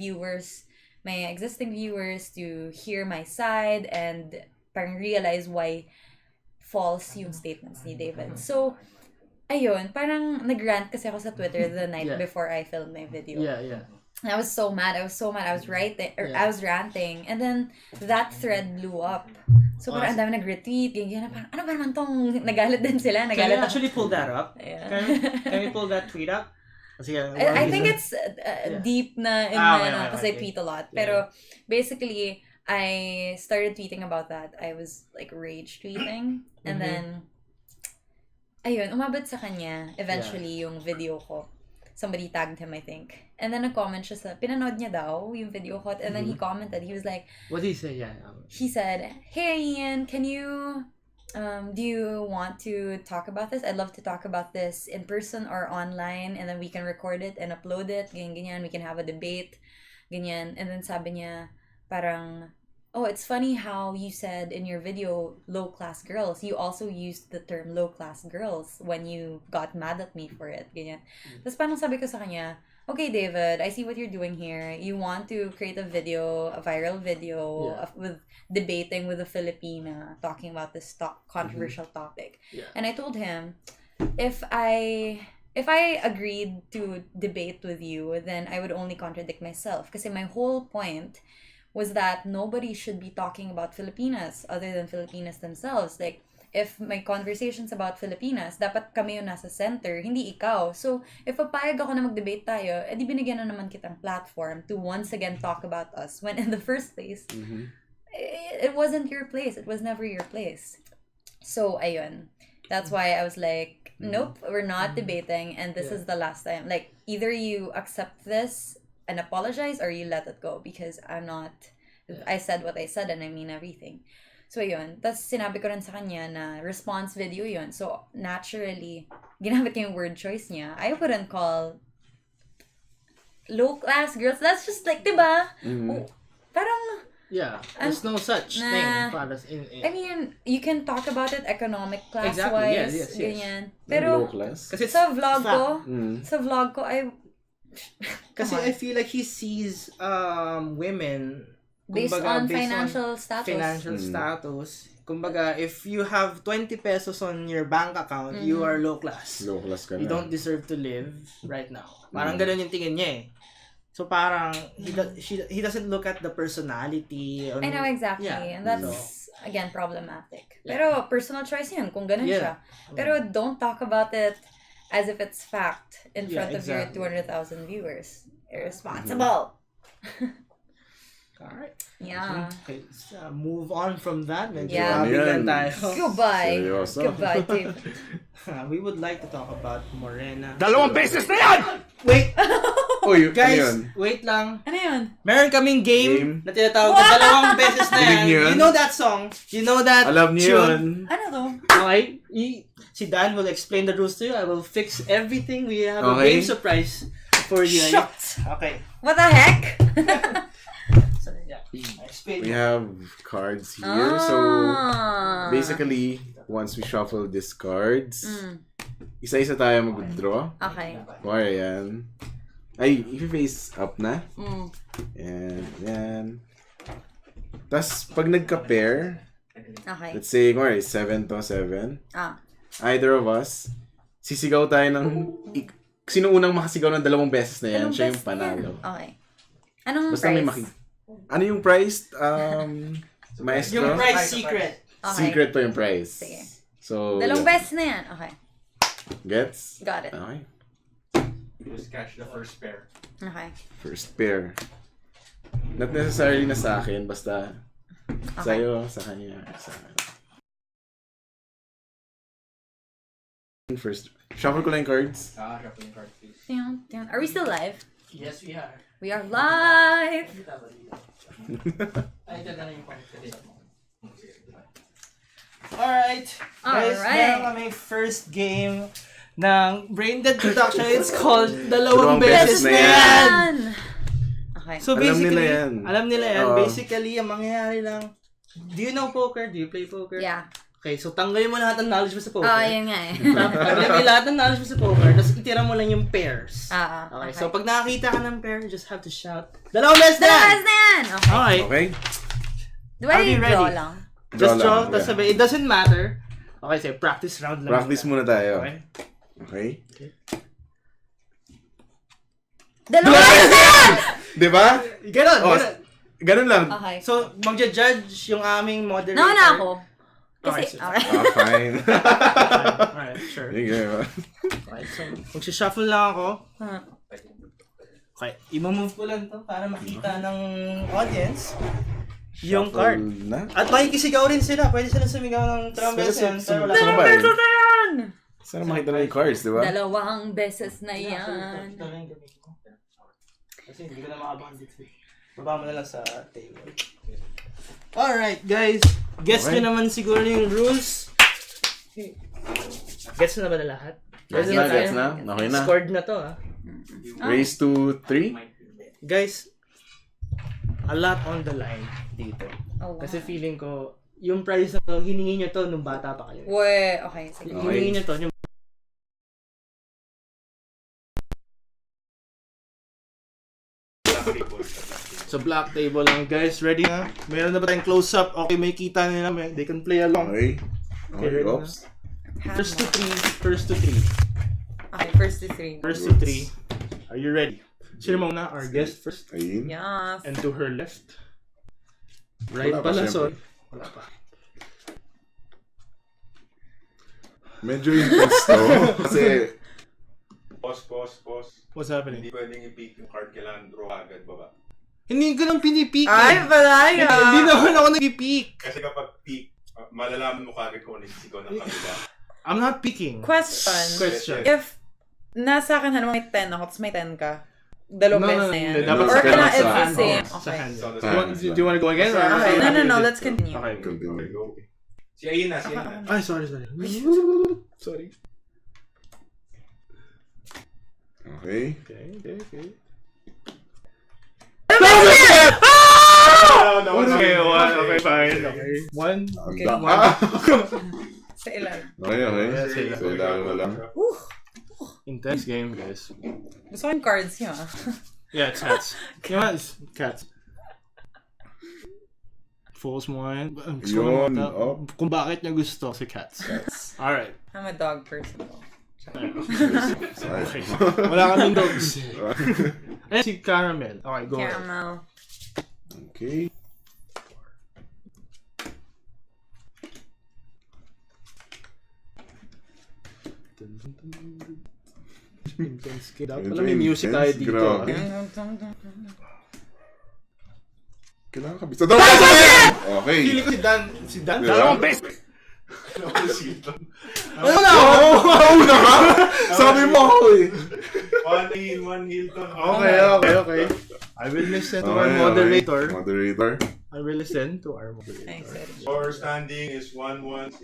existing viewers to hear my side and parang realize why false yung statements ni David. So, ayun, parang nag-rant kasi ako sa Twitter the night before I filmed my video. I was so mad. I was writing, I was ranting. And then, that thread blew up. So, parang ang dami nag-retweet. Ganyan, parang, ano ba naman tong nagalit din sila? Can you actually pull that up? Can we pull that tweet up? I think it's deep na in because I tweet a lot. Pero, basically, I started tweeting about that. I was, like, rage tweeting. And then, ayun, umabot sa kanya, eventually, yung video ko. Somebody tagged him, I think. And then nag-comment siya sa, pinanood niya daw yung video ko. And then he commented, he was like... What did he say? He said, "Hey Ian, can you... do you want to talk about this? I'd love to talk about this in person or online. And then we can record it and upload it. Ganyan. We can have a debate. Ganyan." And then sabi niya, parang... "Oh, it's funny how you said in your video, low-class girls. You also used the term low-class girls when you got mad at me for it." Ganyan. Tapos parang sabi ko sa kanya, "Okay, David, I see what you're doing here. You want to create a viral video with debating with a Filipina, talking about this controversial topic." And I told him, if I agreed to debate with you, then I would only contradict myself. Kasi my whole point was that nobody should be talking about Filipinas other than Filipinas themselves. Like, if my conversation's about Filipinas, dapat kami yung nasa center, hindi ikaw. So, if papayag ako na mag-debate tayo, edi binigyan na naman kitang platform to once again talk about us when in the first place, it wasn't your place. It was never your place. So, ayun. That's why I was like, nope, we're not debating, and this is the last time. Like, either you accept this and apologize or you let it go, because I said what I said and I mean everything. So yun, tas sinabi ko rin sa kanya na response video yun. So naturally, ginamit ko yung word choice niya. I wouldn't call low class girls. That's just like, diba? Parang there's no such thing. I mean, you can talk about it economic class wise, ganyan. Pero low class. Kasi sa vlog ko, Kasi I feel like he sees women based on financial status. Kumbaga, if you have 20 pesos on your bank account, you are low class. Low class ka na. You don't deserve to live right now. Parang ganun yung tingin niya eh. So parang he doesn't look at the personality. I know exactly. And that's again problematic. Pero personal choice yun kung ganun siya. Pero don't talk about it as if it's fact in front of your 200,000 viewers. Irresponsible. Alright. Yeah. Okay, move on from that. Goodbye. Goodbye, Dave. We would like to talk about Morena. Dalawang beses na yan! Wait! Guys, ano wait lang. Ano yun? Meron kaming game na tinatawag na dalawang beses na yan. You know that song? You know that alam niyo tune? yun. Ano to? Okay. Si Dan will explain the rules to you. I will fix everything. We have a game surprise for you. Shut! Okay. What the heck? So, yeah. Explain. We have cards here. So, basically, once we shuffle these cards, isa-isa tayo mag-draw. Okay. Wala yan. Ay, if you face up na. And yan. Tapos, pag nagka-pair, Okay. let's say, 7 to 7, Ah. either of us, sisigaw tayo ng... Sino unang makasigaw ng 2 beses na yan, siya yung panalo. Okay. Anong Basta price? may ano yung price? Maestro? Yung price secret. Okay. Secret pa yung price. Sige. So, 2 beses na yan. Okay. Gets? Got it. Okay. Just catch the first pair. Okay. First pair. Not necessarily na sa akin, basta sa'yo, sa kanya, sa akin. First, shuffle ko lang yung cards. Shuffle yung card, please. Are we still live? Yes, we are. We are live! Ay, ito na yung Alright. Guys, meron kami first game ng Brainded production. It's called Dalawang Beses na Yan! Okay. So basically, alam nila yan. Basically, ang mangyayari lang, do you know poker? Do you play poker? Yeah. Okay, so tanggalin mo lahat ng knowledge mo sa poker. Yun nga eh. Tanggalin mo lahat ng knowledge mo sa poker, tapos itira mo lang yung pairs. Okay. So pag nakakita ka ng pair, you just have to shout, Dalawang beses na yan! Dalawang beses na yan! Okay. Okay? Do I Are we draw ready? lang? Just draw, lang, tapos sabi, it doesn't matter. Okay, say practice round lang. Practice muna tayo. Okay? Okay? Dalawang beses na yan! Diba? Ganon, Oh, ganon. ganun lang. Okay. So, magja-judge yung aming moderator. Nauna ako. Kasi, Okay, okay. Fine. Alright, sure. Sige, diba? Okay, so, magsha-shuffle lang ako. Okay, i-move ko lang to para makita ng audience yung card. Na? At makikisigaw rin sila. Pwede sila sumigaw ng dalawang beses yan. Pero wala Sino pa. ba yun? Beses na yan! Sana makita na yung cards, diba? Dalawang beses na yan. Ito lang yung gamit ko. Kasi hindi ko na makabang dito. Baba mo na lang sa table. Alright, guys. Guess nyo naman siguro yung rules. Gets na ba na lahat? Gets na? Okay na. Scored na to, Raise to 3? Guys, a lot on the line dito. Oh, wow. Kasi feeling ko, yung prize na to, hiningi nyo to nung bata pa kayo. Okay, sige. Hiningi nyo to. Yung... So black table lang. Guys, ready na? Meron na ba tayong close-up? Okay, may kita nila. They can play along. Okay. Okay, ready Oops. First to three. First to three. Okay, first to 3. First to three. Are you ready? Sino muna? Our guest first. Ayun. Yes. And to her left. Right Wala pa, pala, syempre. sorry. Wala pa. Medyo intense to. Kasi, Pause. What's happening? Hindi pwedeng i-pick yung card, kailangan draw agad baba. Hindi ko lang pinipik. Ay, palaya! Hindi naman ako nag-pick. Kasi kapag pick, malalaman mo kagad kung ano yung sisigaw ng kabila. I'm not picking. Question. If nasa akin, may 10 ako, tapos may 10 ka, dalawang beses na yan. Dapat Or sa can hand. it's the Sa same? Sa Okay. hand. So, Do you want to go again? Or? Okay, no, let's continue. Okay. continue. Si Ayn na. Ay, sorry. Sorry. Okay. Okay. Okay, fine. Okay. One. Okay. Sa ilan? Okay. So, lang na lang. Intense game, guys. Gusto ko yung cards niyo, Yeah, it's cats. You know what? It's cats. False one. Yun, oh. Kung bakit niya gusto si cats. Alright. I'm a dog person. Sorry. Wala kaming dogs. Ayan si Caramel. Okay, go ahead. Caramel. Okay. Intense game. Dapat pala may music tayo dito. Grabe. Ah. Kailangan kabisa. Okay. Feeling ko si Dan. Diba? Dalawang best. Ano na ako? Mauna ka? Sabi mo ako eh. One Hilton. Okay. I will listen to our moderator. Moderator. I will listen to our moderator. Score standing is 1-1-0.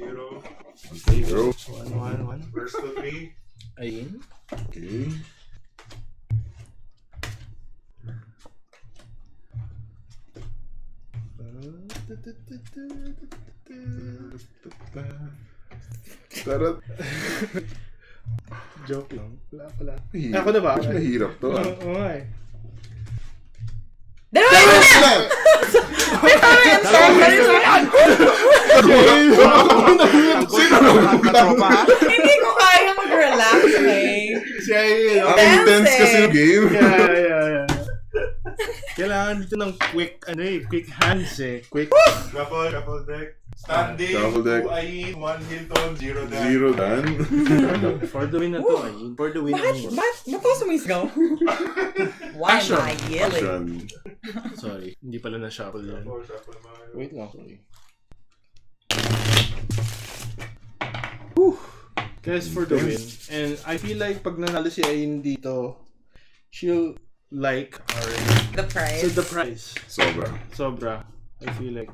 Okay, bro. 1. First to 3. Ayun. Okay. Tarot. Joke lang. Wala pala. Hirap. Ako na ba? Mas mahirap to ah. Oo nga eh. Hindi ko kaya mag-relax, eh. Intense kasi yung game. Yeah. Kailangan dito ng quick hands quick. Couple deck. Standing, Shuffle deck. 2 Ayin, 1 Hilton, 0 Dan. 0 Dan. For the win na to, Ayin. For the win. Ba't ko sumisgaw? Why am I yelling? Sorry, hindi pala na-shuffle yan. Shuffle mga. Wait lang, sorry. Guys, for the win. And I feel like pag nanalo si Ayin dito, she'll like The price. so the price. Sobra. I feel like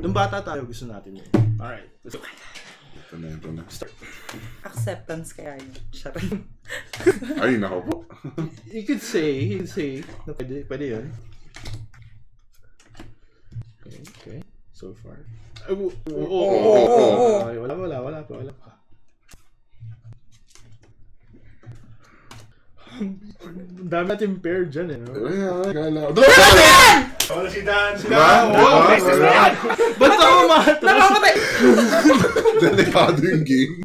nung bata tayo gusto natin yun. Alright, let's go. Ito na. Acceptance kaya yun. Ay, nako po. You could say na pwede yun. Okay. So far. Okay, wala pa. Ang dami natin pair dyan no? Wala si Dan. Ba't ako Nakamatay! Delikado yung game.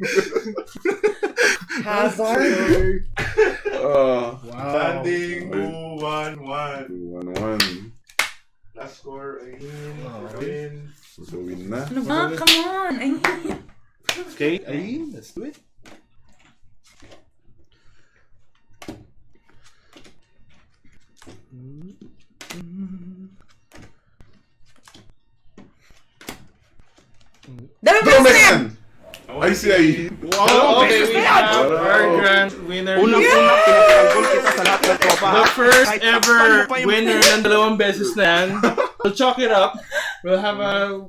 Hazard. Standing, 2-1-1. 2-1-1. Last score, Ayin. Win. So, win na. Ano ba? Come on! Okay, Ayin, let's do it. Dami ba Dami na yan? Ay, si Ayin. Wow, okay, we have our grand winner. Unang-unang pinagtanggol kita sa lahat ng tropa. The first ever winner ng 2 beses na yan. We'll chalk it up. We'll have a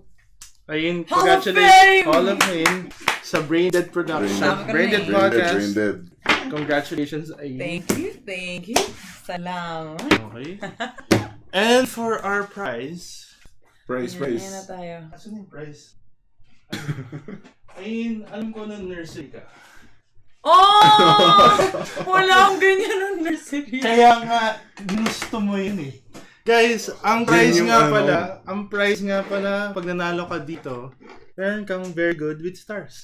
Ayin, congratulations. Hall of Fame sa Brainded Production. Brainded Podcast. Brainded. Congratulations, Ayin. Thank you. Salamat. Okay. And for our prize. Prize. Ayan na tayo. Asan yung prize? Ayin, alam ko na nursery ka. Oh! Wala akong ganyan ng nursery. Kaya nga, gusto mo yun eh. Guys, ang prize nga pala, pag nanalo ka dito, meron kang very good with stars.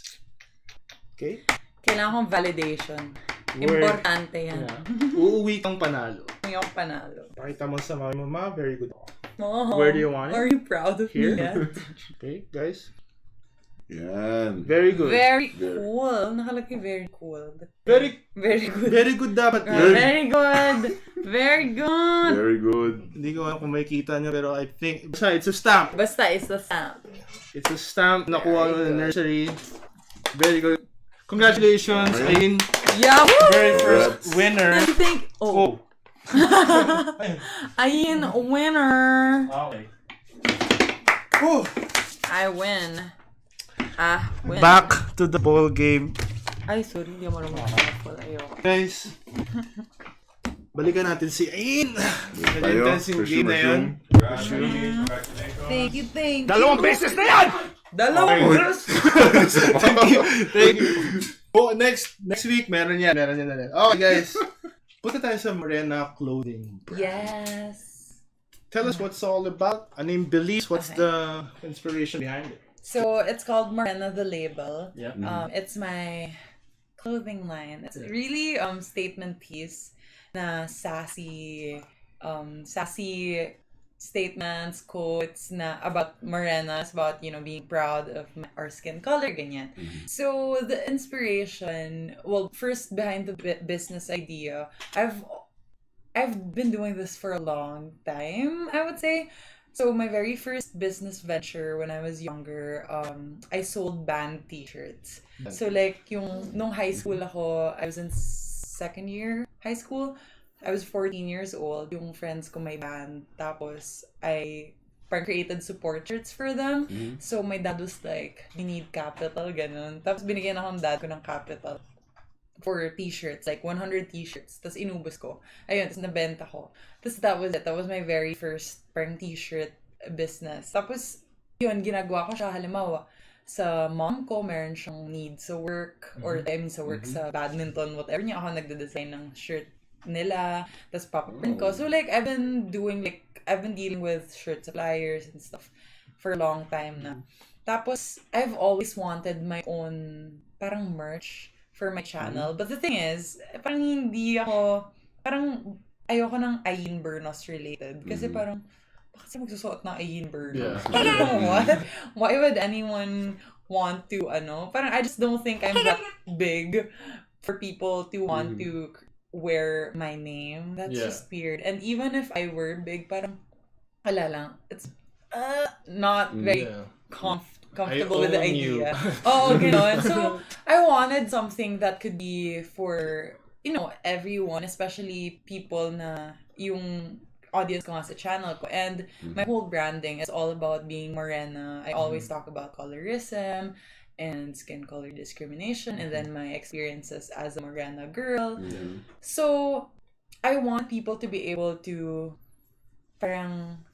Okay? Kailangan kong validation. Word. Importante yan. Yeah. Uuwi kang panalo. Yung panalo. Pakita mo sa mga mama, very good. Oh, Where do you want it? Are you proud of Here? me yet? Okay, guys. Yan. Very good. Very cool. Nakalagay very cool. Very good. Very good dapat yun. Very good. Very good. Very good. Hindi ko alam kung makikita niyo pero I think, basta it's a stamp. Basta it's the stamp. It's a stamp nakuha ko ng nursery. Very good. Congratulations, Ayin. Yeah. Very first winner. I think, Ayin, winner. Okay. Oh. I win. Win. Back to the ball game. Ay, sorry. Hindi mo naman makakapal. Ayoko. Guys, balikan natin si Ayin. Tayo. Nag-intense yung game na yun. Congratulations. Thank you. 2 beses na yan! Thank you. Oh, next week, meron yan. Okay, guys. Punta tayo sa Morena Clothing brand. Yes. Tell us what's all about. Ano yung beliefs? What's the inspiration behind it? So, it's called Morena the Label. Yeah. It's my clothing line. It's really statement piece na sassy statements, quotes na about Morenas, about, being proud of our skin color, ganyan. So, the inspiration, first behind the business idea, I've been doing this for a long time, I would say. So, my very first business venture when I was younger, I sold band t-shirts. So, like, nung high school ako, I was in second year high school. I was 14 years old. Yung friends ko may band. Tapos, I created support shirts for them. So, my dad was like, you need capital, ganun. Tapos, binigyan ako ng dad ko ng capital for t-shirts, like 100 t-shirts. Tapos, inubos ko. Ayun, tapos nabenta ko. Tapos, that was it. That was my very first parang t-shirt business. Tapos, yun, ginagawa ko siya. Halimbawa, sa mom ko, meron siyang need sa work, or sa work sa badminton, whatever niya, ako nagde-design ng shirt nila, tas papaprint ko. So like, I've been dealing with shirt suppliers and stuff for a long time na. Tapos, I've always wanted my own parang merch for my channel. But the thing is, parang ayoko ng Ayn Bernos related. Kasi parang, bakit siya magsusuot ng Ayn Bernos? Parang, what? Why would anyone want to, parang I just don't think I'm that big for people to want to wear my name. That's just weird. And even if I were big, parang, wala lang. It's not very comfortable with the idea. Oh, gano'n. So, I wanted something that could be for, everyone, especially people na yung audience ko nga sa channel ko. And my whole branding is all about being morena. I always talk about colorism and skin color discrimination and then my experiences as a morena girl. So, I want people to be able to parang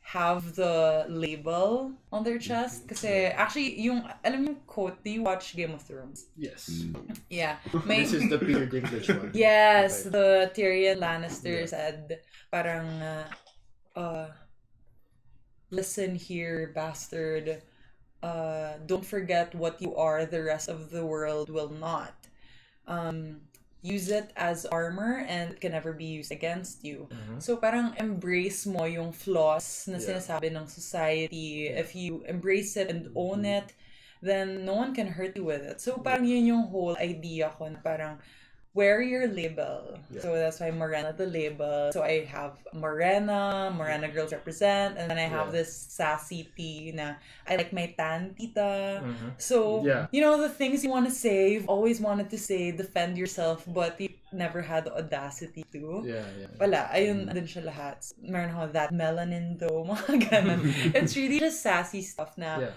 have the label on their chest. Kasi actually, alam yung quote, do you watch Game of Thrones? Yes. Yeah. This is the Peter Dinklage one. Yes, the Tyrion Lannister said, parang, listen here, bastard. Don't forget what you are, the rest of the world will not. Use it as armor and it can never be used against you. So parang embrace mo yung flaws na sinasabi ng society. If you embrace it and own it, then no one can hurt you with it. So parang yun yung whole idea ko na parang wear your label. So that's why Morena the label. So I have Morena Girls Represent, and then I have this sassy tea na I like my tan tita. So, the things you want to say, you've always wanted to say, defend yourself, but you never had the audacity to. Wala, ayun din siya lahat. Meron ako that melanin though, mga ganun. It's really just sassy stuff na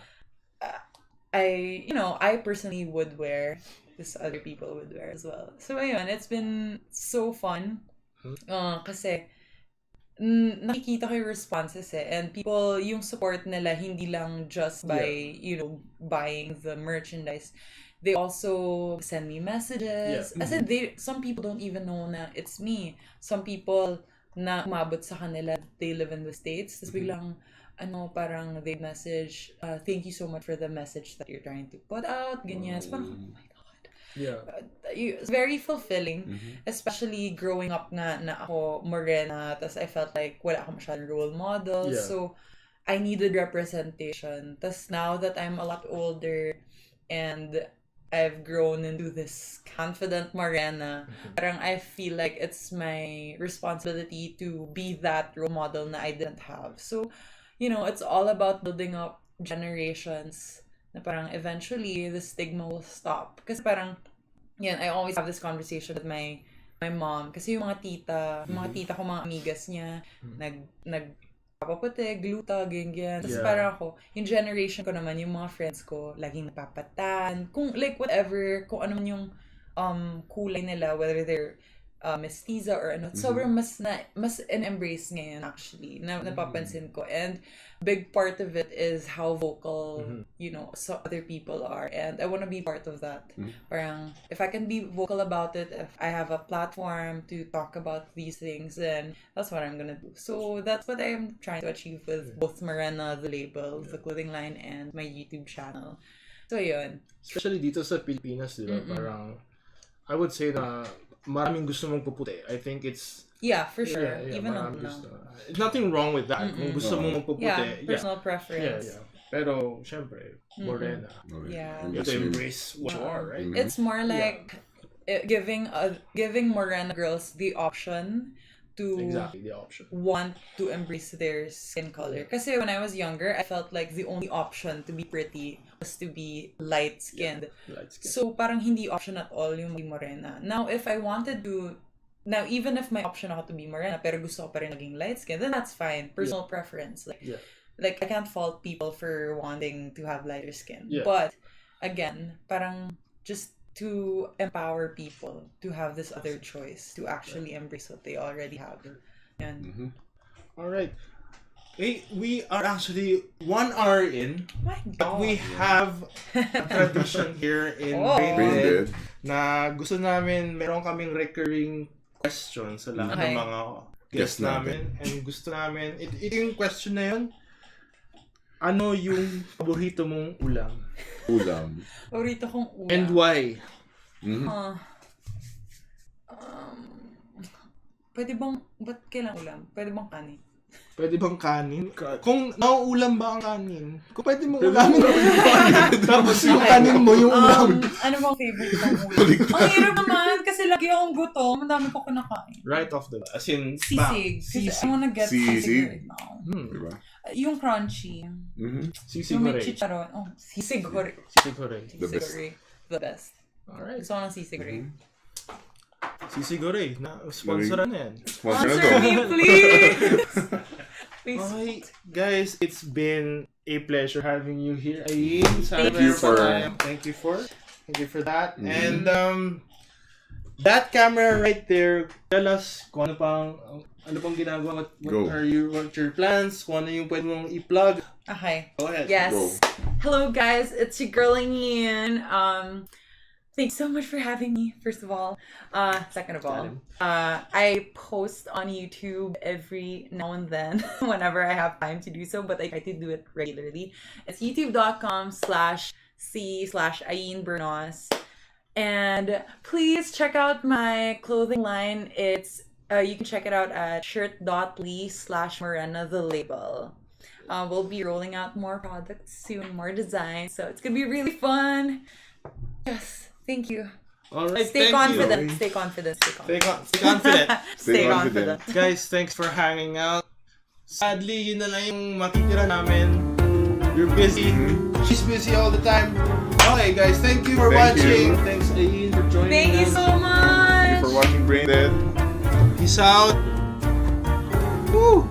I personally would wear. This other people would wear as well. So ayun, it's been so fun. Kasi nakikita ko yung responses and people, yung support nila hindi lang just by buying the merchandise. They also send me messages. As in, some people don't even know na it's me. Some people na umabot sa kanila, they live in the States. Tapos biglang parang they message, thank you so much for the message that you're trying to put out. Ganyan. So parang, oh my God. It's very fulfilling, especially growing up nga na ako morena, tas I felt like wala akong masyadong role model, so I needed representation. Tas now that I'm a lot older and I've grown into this confident morena, parang I feel like it's my responsibility to be that role model na I didn't have. So, it's all about building up generations na parang eventually the stigma will stop. Kasi parang, I always have this conversation with my mom. Kasi yung mga tita ko, mga amigas niya, nagpapaputi, gluta, ganyan. Tapos parang ako, yung generation ko naman, yung mga friends ko, laging napapatan. Kung, like, whatever, kung ano man yung kulay nila, whether they're mestiza or ano, sobrang mas in-embrace ngayon actually, napapansin ko. And big part of it is how vocal, so other people are. And I want to be part of that. Parang, if I can be vocal about it, if I have a platform to talk about these things, then that's what I'm gonna do. So that's what I'm trying to achieve with both Morena, the label, the clothing line, and my YouTube channel. So yun. Especially dito sa Pilipinas, di ba? Parang, I would say na maraming gusto mong puputi. I think it's... Yeah, for sure. Even now. There's nothing wrong with that. Kung gusto mong magpuputi. Personal preference. Pero, syempre, morena. You have to embrace what you are, right? It's more like giving morena girls the option to want to embrace their skin color. Kasi when I was younger, I felt like the only option to be pretty was to be light-skinned. So parang hindi option at all yung maging morena. Now, even if my option ako to be morena, pero gusto ko pa rin maging light-skinned, then that's fine. Personal preference. Like, I can't fault people for wanting to have lighter skin. But, again, parang just to empower people to have this other choice, to actually embrace what they already have. All right. Hey, we are actually 1 hour in, but we have a tradition here in Brainded na gusto namin, meron kaming recurring question sa lahat Okay. ng mga guests namin. And gusto namin, ito yung question na yun. Ano yung paborito mong ulam? Ulam. Paborito kong ulam. And why? Pwede bang, ba't kailang ulam? Pwede bang kanin? Pwede bang kanin? Kung nauulam ba ang kanin? Kung pwede mong ulamin tapos yung kanin mo yung ulam. Ano bang favorite kong ulam? Ang hirap naman kasi lagi akong gutom. Ang dami ko kinakain. Right off the bat. As in, Sisig. Kasi I wanna get sisig right now. Diba? Yung crunchy. Sisig Yung may hooray. chicharon. Oh, sisig hooray. Sisig hooray. The Sisig best. hooray. The best. Alright. Gusto ko ng sisig hooray. Sisig hooray. Sponsor na yan. Sponsor na to. Sponsor me, please! Please. Okay, guys, it's been a pleasure having you here, Ayn. Thank you for- Thank you for that. And that camera right there, tell us kung ano pang ginagawa, Go. what your plans, kung ano yung pwede mong i-plug. Okay. Go ahead. Yes. Go. Hello, guys. It's your girl Ayn. Thanks so much for having me, first of all. Second of all, I post on YouTube every now and then whenever I have time to do so, but I try to do it regularly. It's youtube.com/c/Ayn Bernos. And please check out my clothing line. It's you can check it out at shirt.ly/Morena the label. We'll be rolling out more products soon, more designs, so it's gonna be really fun. Yes. Thank you. All right, Stay thank confident. you. Stay confident. Stay Stay confident. confident. Stay confident. confident. Guys, thanks for hanging out. Sadly, yun na lang yung matitira namin. You're busy. She's busy all the time. Okay, guys, thank you for Thank watching. you. Thanks, Ayn, for joining Thank you us. so much. Thank you for watching Brainded. Peace out. Woo!